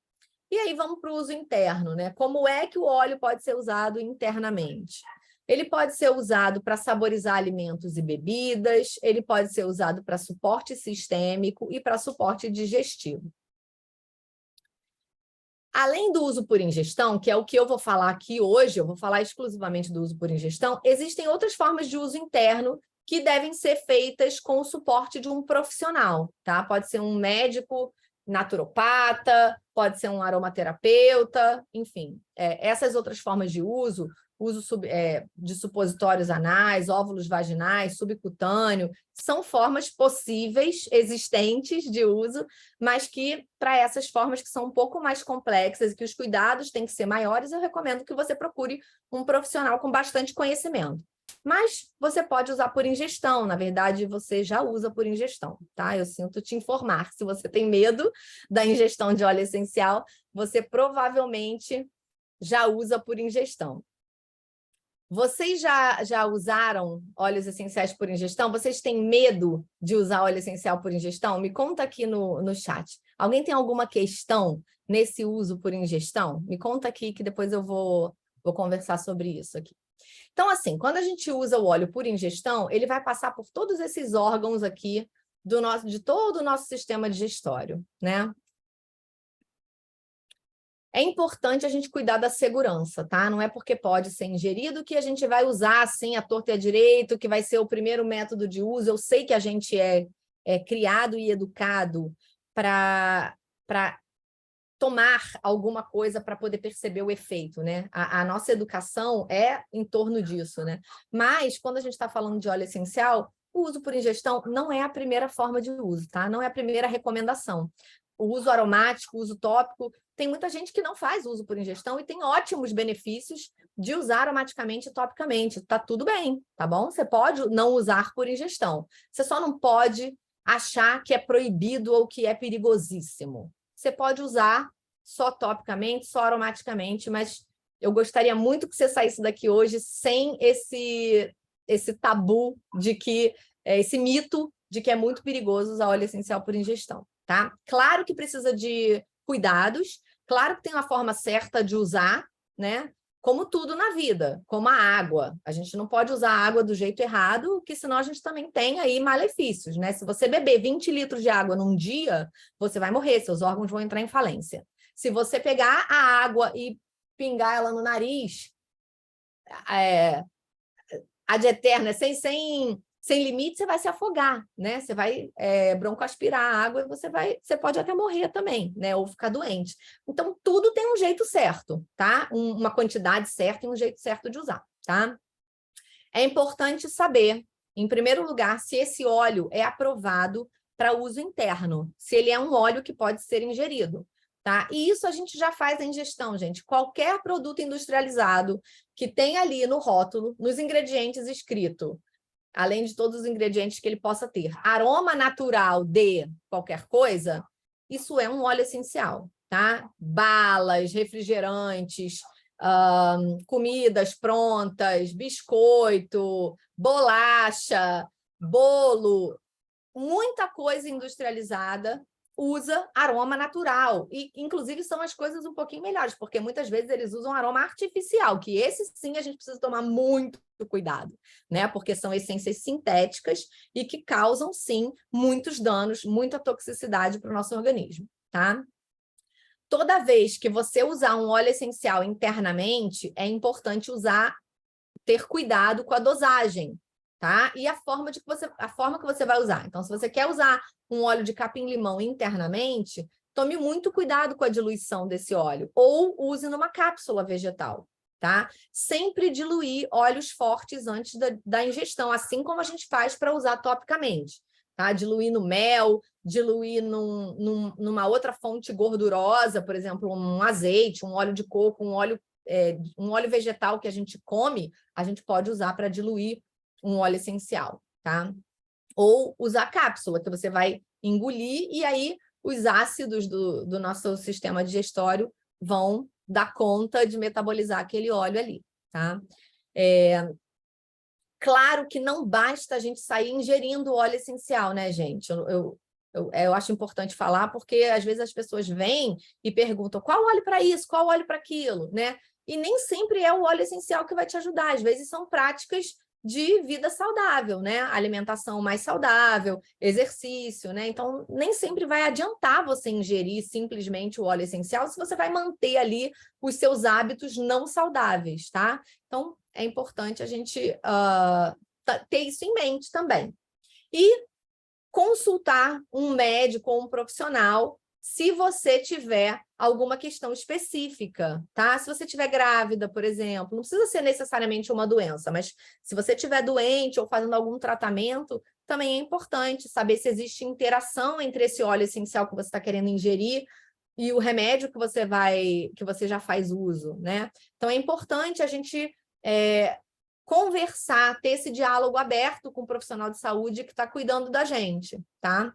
E aí vamos para o uso interno, né? Como é que o óleo pode ser usado internamente? Ele pode ser usado para saborizar alimentos e bebidas, ele pode ser usado para suporte sistêmico e para suporte digestivo. Além do uso por ingestão, que é o que eu vou falar aqui hoje, eu vou falar exclusivamente do uso por ingestão, existem outras formas de uso interno que devem ser feitas com o suporte de um profissional, tá? Pode ser um médico naturopata, pode ser um aromaterapeuta, enfim. Essas outras formas de uso de supositórios anais, óvulos vaginais, subcutâneo, são formas possíveis, existentes de uso, mas que, para essas formas que são um pouco mais complexas e que os cuidados têm que ser maiores, eu recomendo que você procure um profissional com bastante conhecimento. Mas você pode usar por ingestão, na verdade, você já usa por ingestão, tá? Eu sinto te informar que se você tem medo da ingestão de óleo essencial, você provavelmente já usa por ingestão. Vocês já usaram óleos essenciais por ingestão? Vocês têm medo de usar óleo essencial por ingestão? Me conta aqui no chat. Alguém tem alguma questão nesse uso por ingestão? Me conta aqui que depois eu vou conversar sobre isso aqui. Então, assim, quando a gente usa o óleo por ingestão, ele vai passar por todos esses órgãos aqui de todo o nosso sistema digestório, né? É importante a gente cuidar da segurança, tá? Não é porque pode ser ingerido que a gente vai usar assim, à torta e à direito, que vai ser o primeiro método de uso. Eu sei que a gente é criado e educado para tomar alguma coisa para poder perceber o efeito, né? A nossa educação é em torno disso, né? Mas, quando a gente está falando de óleo essencial, o uso por ingestão não é a primeira forma de uso, tá? Não é a primeira recomendação. O uso aromático, o uso tópico, tem muita gente que não faz uso por ingestão e tem ótimos benefícios de usar aromaticamente e topicamente. Tá tudo bem, tá bom? Você pode não usar por ingestão. Você só não pode achar que é proibido ou que é perigosíssimo. Você pode usar só topicamente, só aromaticamente, mas eu gostaria muito que você saísse daqui hoje sem esse tabu de que, esse mito de que é muito perigoso usar óleo essencial por ingestão, tá? Claro que precisa de cuidados, claro que tem uma forma certa de usar, né? Como tudo na vida, como a água. A gente não pode usar a água do jeito errado, porque senão a gente também tem aí malefícios, né? Se você beber 20 litros de água num dia, você vai morrer, seus órgãos vão entrar em falência. Se você pegar a água e pingar ela no nariz, ad eterna, sem limite, você vai se afogar, né? Você vai broncoaspirar a água e você pode até morrer também, né? Ou ficar doente. Então, tudo tem um jeito certo, tá? Uma quantidade certa e um jeito certo de usar, tá? É importante saber, em primeiro lugar, se esse óleo é aprovado para uso interno, se ele é um óleo que pode ser ingerido, tá? E isso a gente já faz a ingestão, gente. Qualquer produto industrializado que tem ali no rótulo, nos ingredientes escrito, além de todos os ingredientes que ele possa ter, aroma natural de qualquer coisa, isso é um óleo essencial, tá? Balas, refrigerantes, comidas prontas, biscoito, bolacha, bolo, muita coisa industrializada usa aroma natural, e inclusive são as coisas um pouquinho melhores, porque muitas vezes eles usam aroma artificial, que esse sim a gente precisa tomar muito cuidado, né? Porque são essências sintéticas e que causam sim muitos danos, muita toxicidade para o nosso organismo, tá? Toda vez que você usar um óleo essencial internamente, é importante ter cuidado com a dosagem, tá? E a forma que você vai usar. Então, se você quer usar um óleo de capim-limão internamente, tome muito cuidado com a diluição desse óleo, ou use numa cápsula vegetal, tá? Sempre diluir óleos fortes antes da ingestão, assim como a gente faz para usar topicamente, tá? Diluir no mel, diluir numa outra fonte gordurosa, por exemplo, um azeite, um óleo de coco, um óleo vegetal que a gente come, a gente pode usar para diluir um óleo essencial, tá? Ou usar cápsula, que você vai engolir e aí os ácidos do nosso sistema digestório vão dar conta de metabolizar aquele óleo ali, tá? Claro que não basta a gente sair ingerindo óleo essencial, né, gente? Eu acho importante falar, porque às vezes as pessoas vêm e perguntam qual óleo para isso, qual óleo para aquilo, né? E nem sempre é o óleo essencial que vai te ajudar. Às vezes são práticas de vida saudável, né? Alimentação mais saudável, exercício, né? Então, nem sempre vai adiantar você ingerir simplesmente o óleo essencial se você vai manter ali os seus hábitos não saudáveis, tá? Então, é importante a gente ter isso em mente também. E consultar um médico ou um profissional se você tiver alguma questão específica, tá? Se você estiver grávida, por exemplo, não precisa ser necessariamente uma doença, mas se você estiver doente ou fazendo algum tratamento, também é importante saber se existe interação entre esse óleo essencial que você está querendo ingerir e o remédio que você já faz uso, né? Então é importante a gente conversar, ter esse diálogo aberto com o profissional de saúde que está cuidando da gente, tá?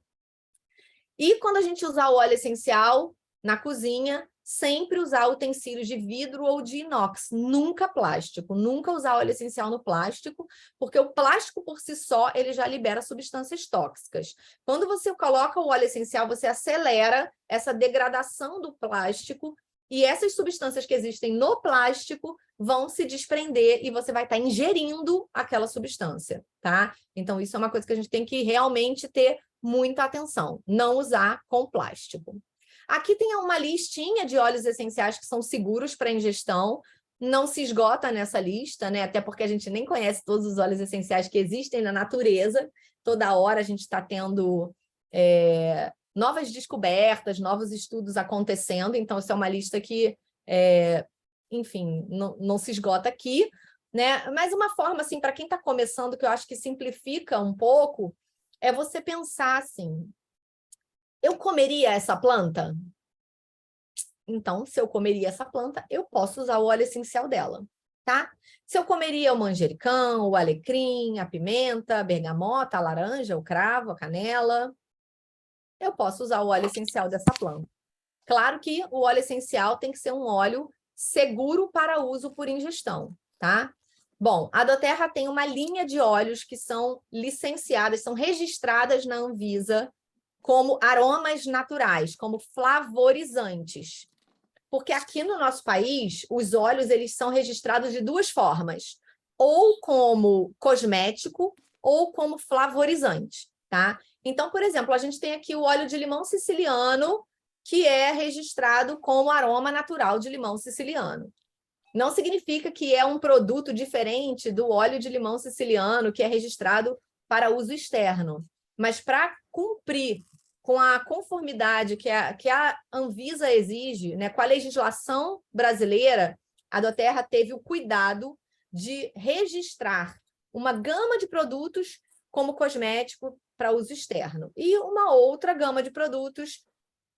E quando a gente usar o óleo essencial na cozinha, sempre usar utensílios de vidro ou de inox, nunca plástico, nunca usar óleo essencial no plástico, porque o plástico por si só, ele já libera substâncias tóxicas. Quando você coloca o óleo essencial, você acelera essa degradação do plástico e essas substâncias que existem no plástico vão se desprender e você vai estar ingerindo aquela substância, tá? Então, isso é uma coisa que a gente tem que realmente ter muita atenção, não usar com plástico. Aqui tem uma listinha de óleos essenciais que são seguros para ingestão, não se esgota nessa lista, né? Até porque a gente nem conhece todos os óleos essenciais que existem na natureza, toda hora a gente está tendo novas descobertas, novos estudos acontecendo, então essa é uma lista que, enfim, não se esgota aqui, né? Mas uma forma, assim, para quem está começando, que eu acho que simplifica um pouco, é você pensar assim, eu comeria essa planta? Então, se eu comeria essa planta, eu posso usar o óleo essencial dela, tá? Se eu comeria o manjericão, o alecrim, a pimenta, a bergamota, a laranja, o cravo, a canela, eu posso usar o óleo essencial dessa planta. Claro que o óleo essencial tem que ser um óleo seguro para uso por ingestão, tá? Bom, a doTERRA tem uma linha de óleos que são licenciadas, são registradas na Anvisa como aromas naturais, como flavorizantes. Porque aqui no nosso país, os óleos eles são registrados de duas formas, ou como cosmético ou como flavorizante, tá? Então, por exemplo, a gente tem aqui o óleo de limão siciliano, que é registrado como aroma natural de limão siciliano. Não significa que é um produto diferente do óleo de limão siciliano, que é registrado para uso externo. Mas para cumprir com a conformidade que a Anvisa exige, né, com a legislação brasileira, a doTERRA teve o cuidado de registrar uma gama de produtos como cosmético para uso externo e uma outra gama de produtos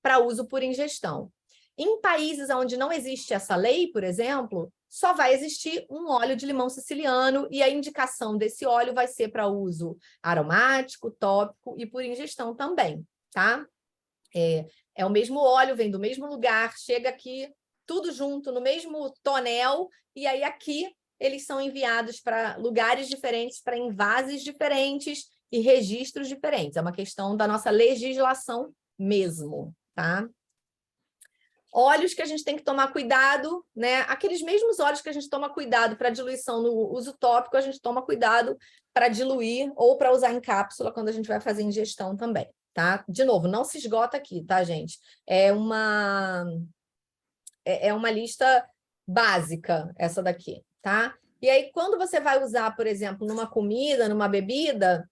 para uso por ingestão. Em países onde não existe essa lei, por exemplo, só vai existir um óleo de limão siciliano e a indicação desse óleo vai ser para uso aromático, tópico e por ingestão também, tá? É o mesmo óleo, vem do mesmo lugar, chega aqui tudo junto no mesmo tonel e aí aqui eles são enviados para lugares diferentes, para envases diferentes e registros diferentes. É uma questão da nossa legislação mesmo, tá? Óleos que a gente tem que tomar cuidado, né? Aqueles mesmos óleos que a gente toma cuidado para diluição no uso tópico, a gente toma cuidado para diluir ou para usar em cápsula quando a gente vai fazer ingestão também, tá? De novo, não se esgota aqui, tá, gente? É uma lista básica essa daqui, tá? E aí, quando você vai usar, por exemplo, numa comida, numa bebida,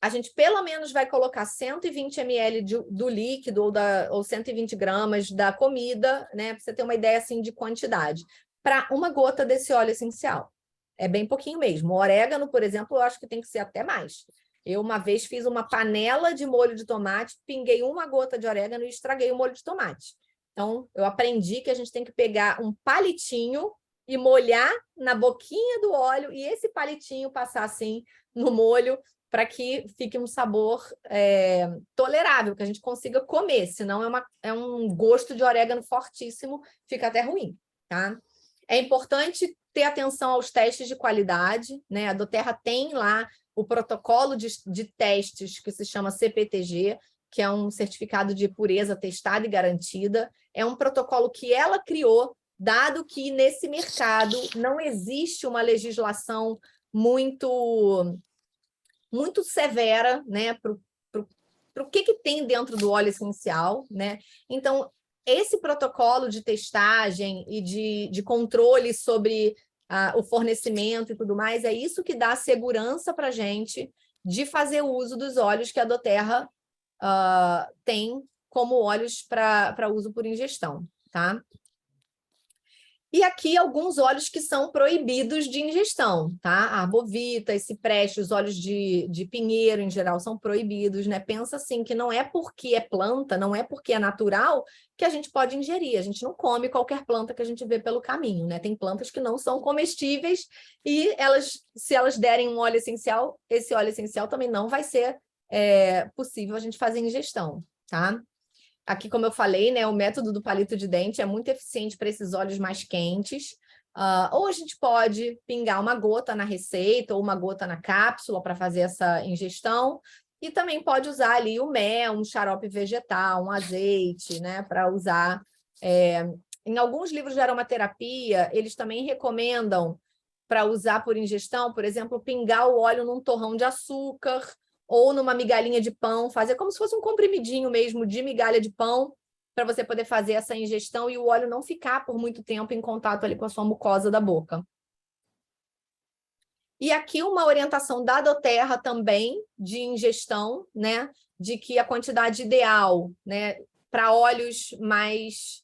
a gente pelo menos vai colocar 120 ml do líquido ou 120 gramas da comida, né? Para você ter uma ideia assim de quantidade, para uma gota desse óleo essencial. É bem pouquinho mesmo. O orégano, por exemplo, eu acho que tem que ser até mais. Eu uma vez fiz uma panela de molho de tomate, pinguei uma gota de orégano e estraguei o molho de tomate. Então, eu aprendi que a gente tem que pegar um palitinho e molhar na boquinha do óleo e esse palitinho passar assim no molho para que fique um sabor tolerável, que a gente consiga comer, senão é um gosto de orégano fortíssimo, fica até ruim, tá? É importante ter atenção aos testes de qualidade, né? A doTERRA tem lá o protocolo de testes que se chama CPTG, que é um certificado de pureza testada e garantida. É um protocolo que ela criou, dado que nesse mercado não existe uma legislação muito severa, né, para o que tem dentro do óleo essencial, né? Então, esse protocolo de testagem e de controle sobre o fornecimento e tudo mais, é isso que dá segurança para a gente de fazer uso dos óleos que a doTERRA tem como óleos para uso por ingestão, tá? E aqui alguns óleos que são proibidos de ingestão, tá? A arbovita, esse cipreste, os óleos de pinheiro em geral são proibidos, né? Pensa assim que não é porque é planta, não é porque é natural que a gente pode ingerir. A gente não come qualquer planta que a gente vê pelo caminho, né? Tem plantas que não são comestíveis e se elas derem um óleo essencial, esse óleo essencial também não vai ser possível a gente fazer ingestão, tá? Aqui, como eu falei, né, o método do palito de dente é muito eficiente para esses óleos mais quentes. Ou a gente pode pingar uma gota na receita ou uma gota na cápsula para fazer essa ingestão. E também pode usar ali o mel, um xarope vegetal, um azeite, né, para usar. Em alguns livros de aromaterapia, eles também recomendam para usar por ingestão, por exemplo, pingar o óleo num torrão de açúcar ou numa migalhinha de pão, fazer como se fosse um comprimidinho mesmo de migalha de pão, para você poder fazer essa ingestão e o óleo não ficar por muito tempo em contato ali com a sua mucosa da boca. E aqui uma orientação da doTERRA também de ingestão, né? De que a quantidade ideal, né, para óleos mais...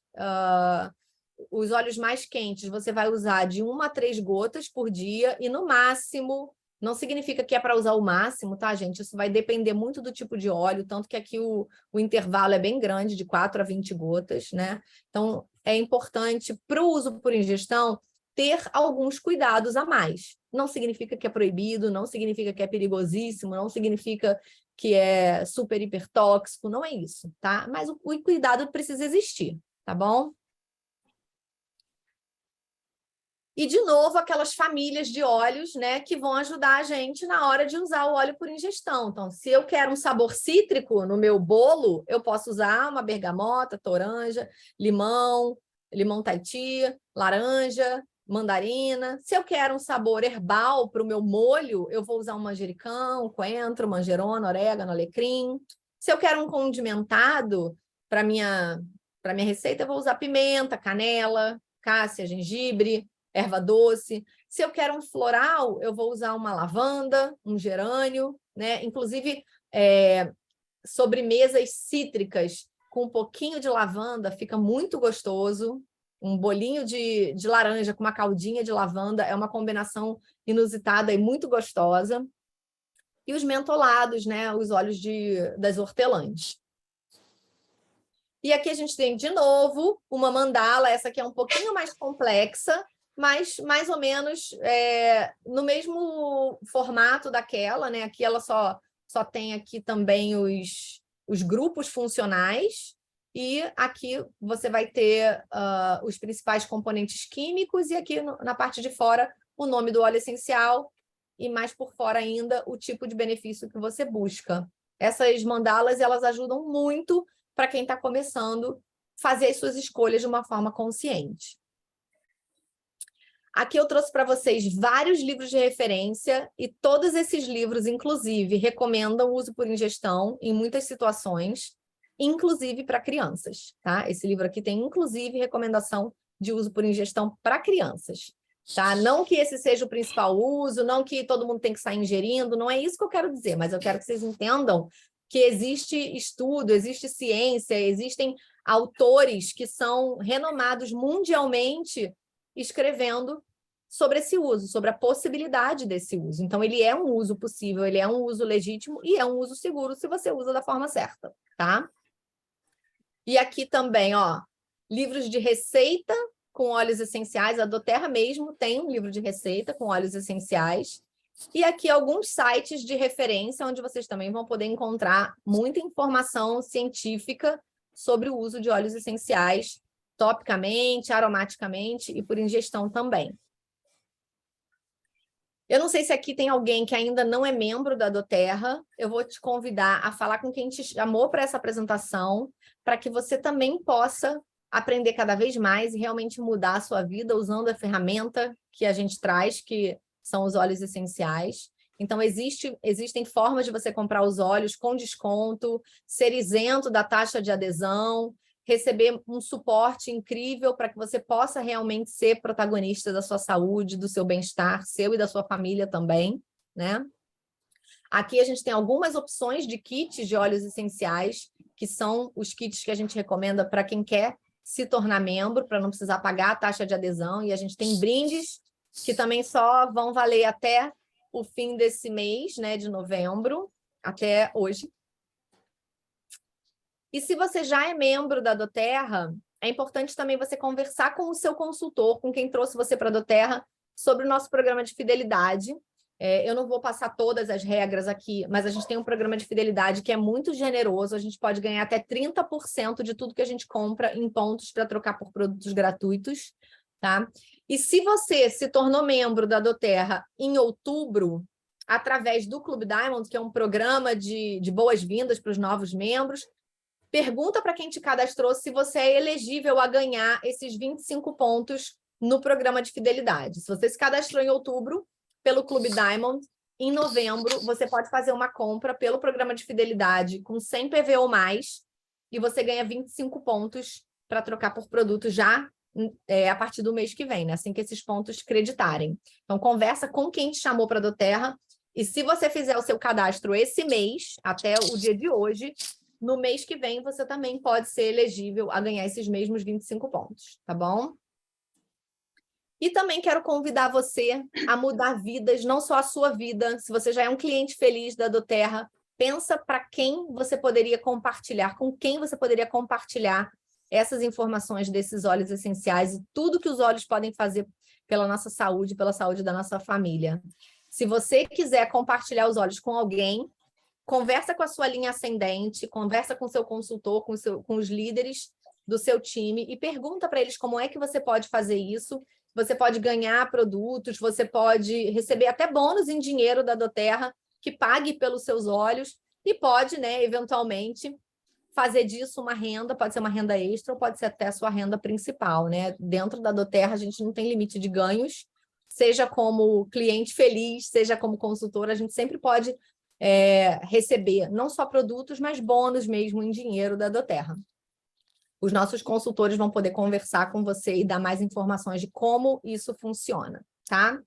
os óleos mais quentes, você vai usar de 1 a 3 gotas por dia e, no máximo, não significa que é para usar o máximo, tá, gente? Isso vai depender muito do tipo de óleo, tanto que aqui o intervalo é bem grande, de 4 a 20 gotas, né? Então, é importante, para o uso por ingestão, ter alguns cuidados a mais. Não significa que é proibido, não significa que é perigosíssimo, não significa que é super hipertóxico, não é isso, tá? Mas o cuidado precisa existir, tá bom? E, de novo, aquelas famílias de óleos, né, que vão ajudar a gente na hora de usar o óleo por ingestão. Então, se eu quero um sabor cítrico no meu bolo, eu posso usar uma bergamota, toranja, limão, limão Tahiti, laranja, mandarina. Se eu quero um sabor herbal para o meu molho, eu vou usar um manjericão, coentro, manjerona, orégano, alecrim. Se eu quero um condimentado para minha receita, eu vou usar pimenta, canela, cássia, gengibre, erva doce. Se eu quero um floral, eu vou usar uma lavanda, um gerânio, né? Inclusive, sobremesas cítricas com um pouquinho de lavanda fica muito gostoso. Um bolinho de laranja com uma caldinha de lavanda é uma combinação inusitada e muito gostosa. E os mentolados, né? Os óleos das hortelãs. E aqui a gente tem, de novo, uma mandala. Essa aqui é um pouquinho mais complexa, mas mais ou menos no mesmo formato daquela, né? Aqui ela só tem aqui também os grupos funcionais, e aqui você vai ter os principais componentes químicos, e aqui na parte de fora o nome do óleo essencial, e mais por fora ainda o tipo de benefício que você busca. Essas mandalas, elas ajudam muito para quem está começando a fazer as suas escolhas de uma forma consciente. Aqui eu trouxe para vocês vários livros de referência, e todos esses livros, inclusive, recomendam o uso por ingestão em muitas situações, inclusive para crianças, tá? Esse livro aqui tem, inclusive, recomendação de uso por ingestão para crianças, tá? Não que esse seja o principal uso, não que todo mundo tem que sair ingerindo, não é isso que eu quero dizer, mas eu quero que vocês entendam que existe estudo, existe ciência, existem autores que são renomados mundialmente escrevendo sobre esse uso, sobre a possibilidade desse uso. Então, ele é um uso possível, ele é um uso legítimo e é um uso seguro se você usa da forma certa, tá? E aqui também, ó, livros de receita com óleos essenciais. A doTERRA mesmo tem um livro de receita com óleos essenciais. E aqui alguns sites de referência, onde vocês também vão poder encontrar muita informação científica sobre o uso de óleos essenciais, topicamente, aromaticamente e por ingestão também. Eu não sei se aqui tem alguém que ainda não é membro da doTERRA, eu vou te convidar a falar com quem te chamou para essa apresentação, para que você também possa aprender cada vez mais e realmente mudar a sua vida usando a ferramenta que a gente traz, que são os óleos essenciais. Então, existem formas de você comprar os óleos com desconto, ser isento da taxa de adesão, receber um suporte incrível para que você possa realmente ser protagonista da sua saúde, do seu bem-estar, seu e da sua família também, né? Aqui a gente tem algumas opções de kits de óleos essenciais, que são os kits que a gente recomenda para quem quer se tornar membro, para não precisar pagar a taxa de adesão, e a gente tem brindes que também só vão valer até o fim desse mês, né, de novembro, até hoje. E se você já é membro da doTERRA, é importante também você conversar com o seu consultor, com quem trouxe você para a doTERRA, sobre o nosso programa de fidelidade. Eu não vou passar todas as regras aqui, mas a gente tem um programa de fidelidade que é muito generoso, a gente pode ganhar até 30% de tudo que a gente compra em pontos para trocar por produtos gratuitos, tá? E se você se tornou membro da doTERRA em outubro, através do Clube Diamond, que é um programa de boas-vindas para os novos membros, pergunta para quem te cadastrou se você é elegível a ganhar esses 25 pontos no programa de fidelidade. Se você se cadastrou em outubro pelo Clube Diamond, em novembro você pode fazer uma compra pelo programa de fidelidade com 100 PV ou mais e você ganha 25 pontos para trocar por produto já a partir do mês que vem, né? Assim que esses pontos creditarem. Então, conversa com quem te chamou para a doTERRA e se você fizer o seu cadastro esse mês, até o dia de hoje, no mês que vem, você também pode ser elegível a ganhar esses mesmos 25 pontos, tá bom? E também quero convidar você a mudar vidas, não só a sua vida. Se você já é um cliente feliz da doTERRA, pensa para quem você poderia compartilhar, com quem você poderia compartilhar essas informações desses óleos essenciais e tudo que os óleos podem fazer pela nossa saúde, pela saúde da nossa família. Se você quiser compartilhar os óleos com alguém, conversa com a sua linha ascendente, conversa com o seu consultor, com os líderes do seu time e pergunta para eles como é que você pode fazer isso. Você pode ganhar produtos, você pode receber até bônus em dinheiro da doTERRA que pague pelos seus óleos e pode, né, eventualmente, fazer disso uma renda, pode ser uma renda extra ou pode ser até a sua renda principal, né? Dentro da doTERRA a gente não tem limite de ganhos, seja como cliente feliz, seja como consultor, a gente sempre pode receber não só produtos, mas bônus mesmo em dinheiro da doTERRA. Os nossos consultores vão poder conversar com você e dar mais informações de como isso funciona, tá?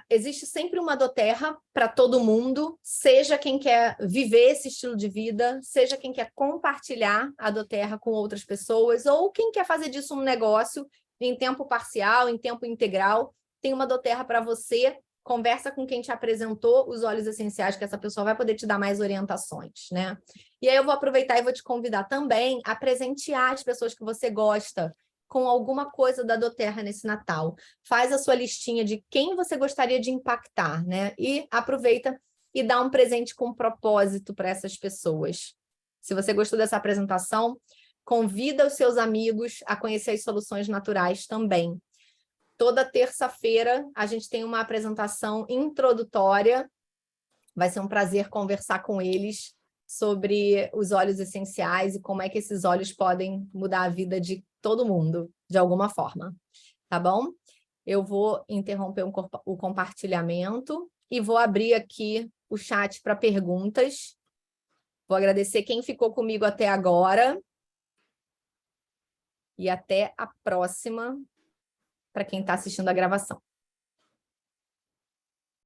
Existe sempre uma doTERRA para todo mundo, seja quem quer viver esse estilo de vida, seja quem quer compartilhar a doTERRA com outras pessoas, ou quem quer fazer disso um negócio em tempo parcial, em tempo integral, tem uma doTERRA para você. Conversa com quem te apresentou os óleos essenciais, que essa pessoa vai poder te dar mais orientações, né? E aí eu vou aproveitar e vou te convidar também a presentear as pessoas que você gosta com alguma coisa da doTERRA nesse Natal. Faz a sua listinha de quem você gostaria de impactar, né? E aproveita e dá um presente com propósito para essas pessoas. Se você gostou dessa apresentação, convida os seus amigos a conhecer as soluções naturais também. Toda terça-feira a gente tem uma apresentação introdutória. Vai ser um prazer conversar com eles sobre os óleos essenciais e como é que esses óleos podem mudar a vida de todo mundo, de alguma forma. Tá bom? Eu vou interromper o compartilhamento e vou abrir aqui o chat para perguntas. Vou agradecer quem ficou comigo até agora. E até a próxima, para quem está assistindo a gravação.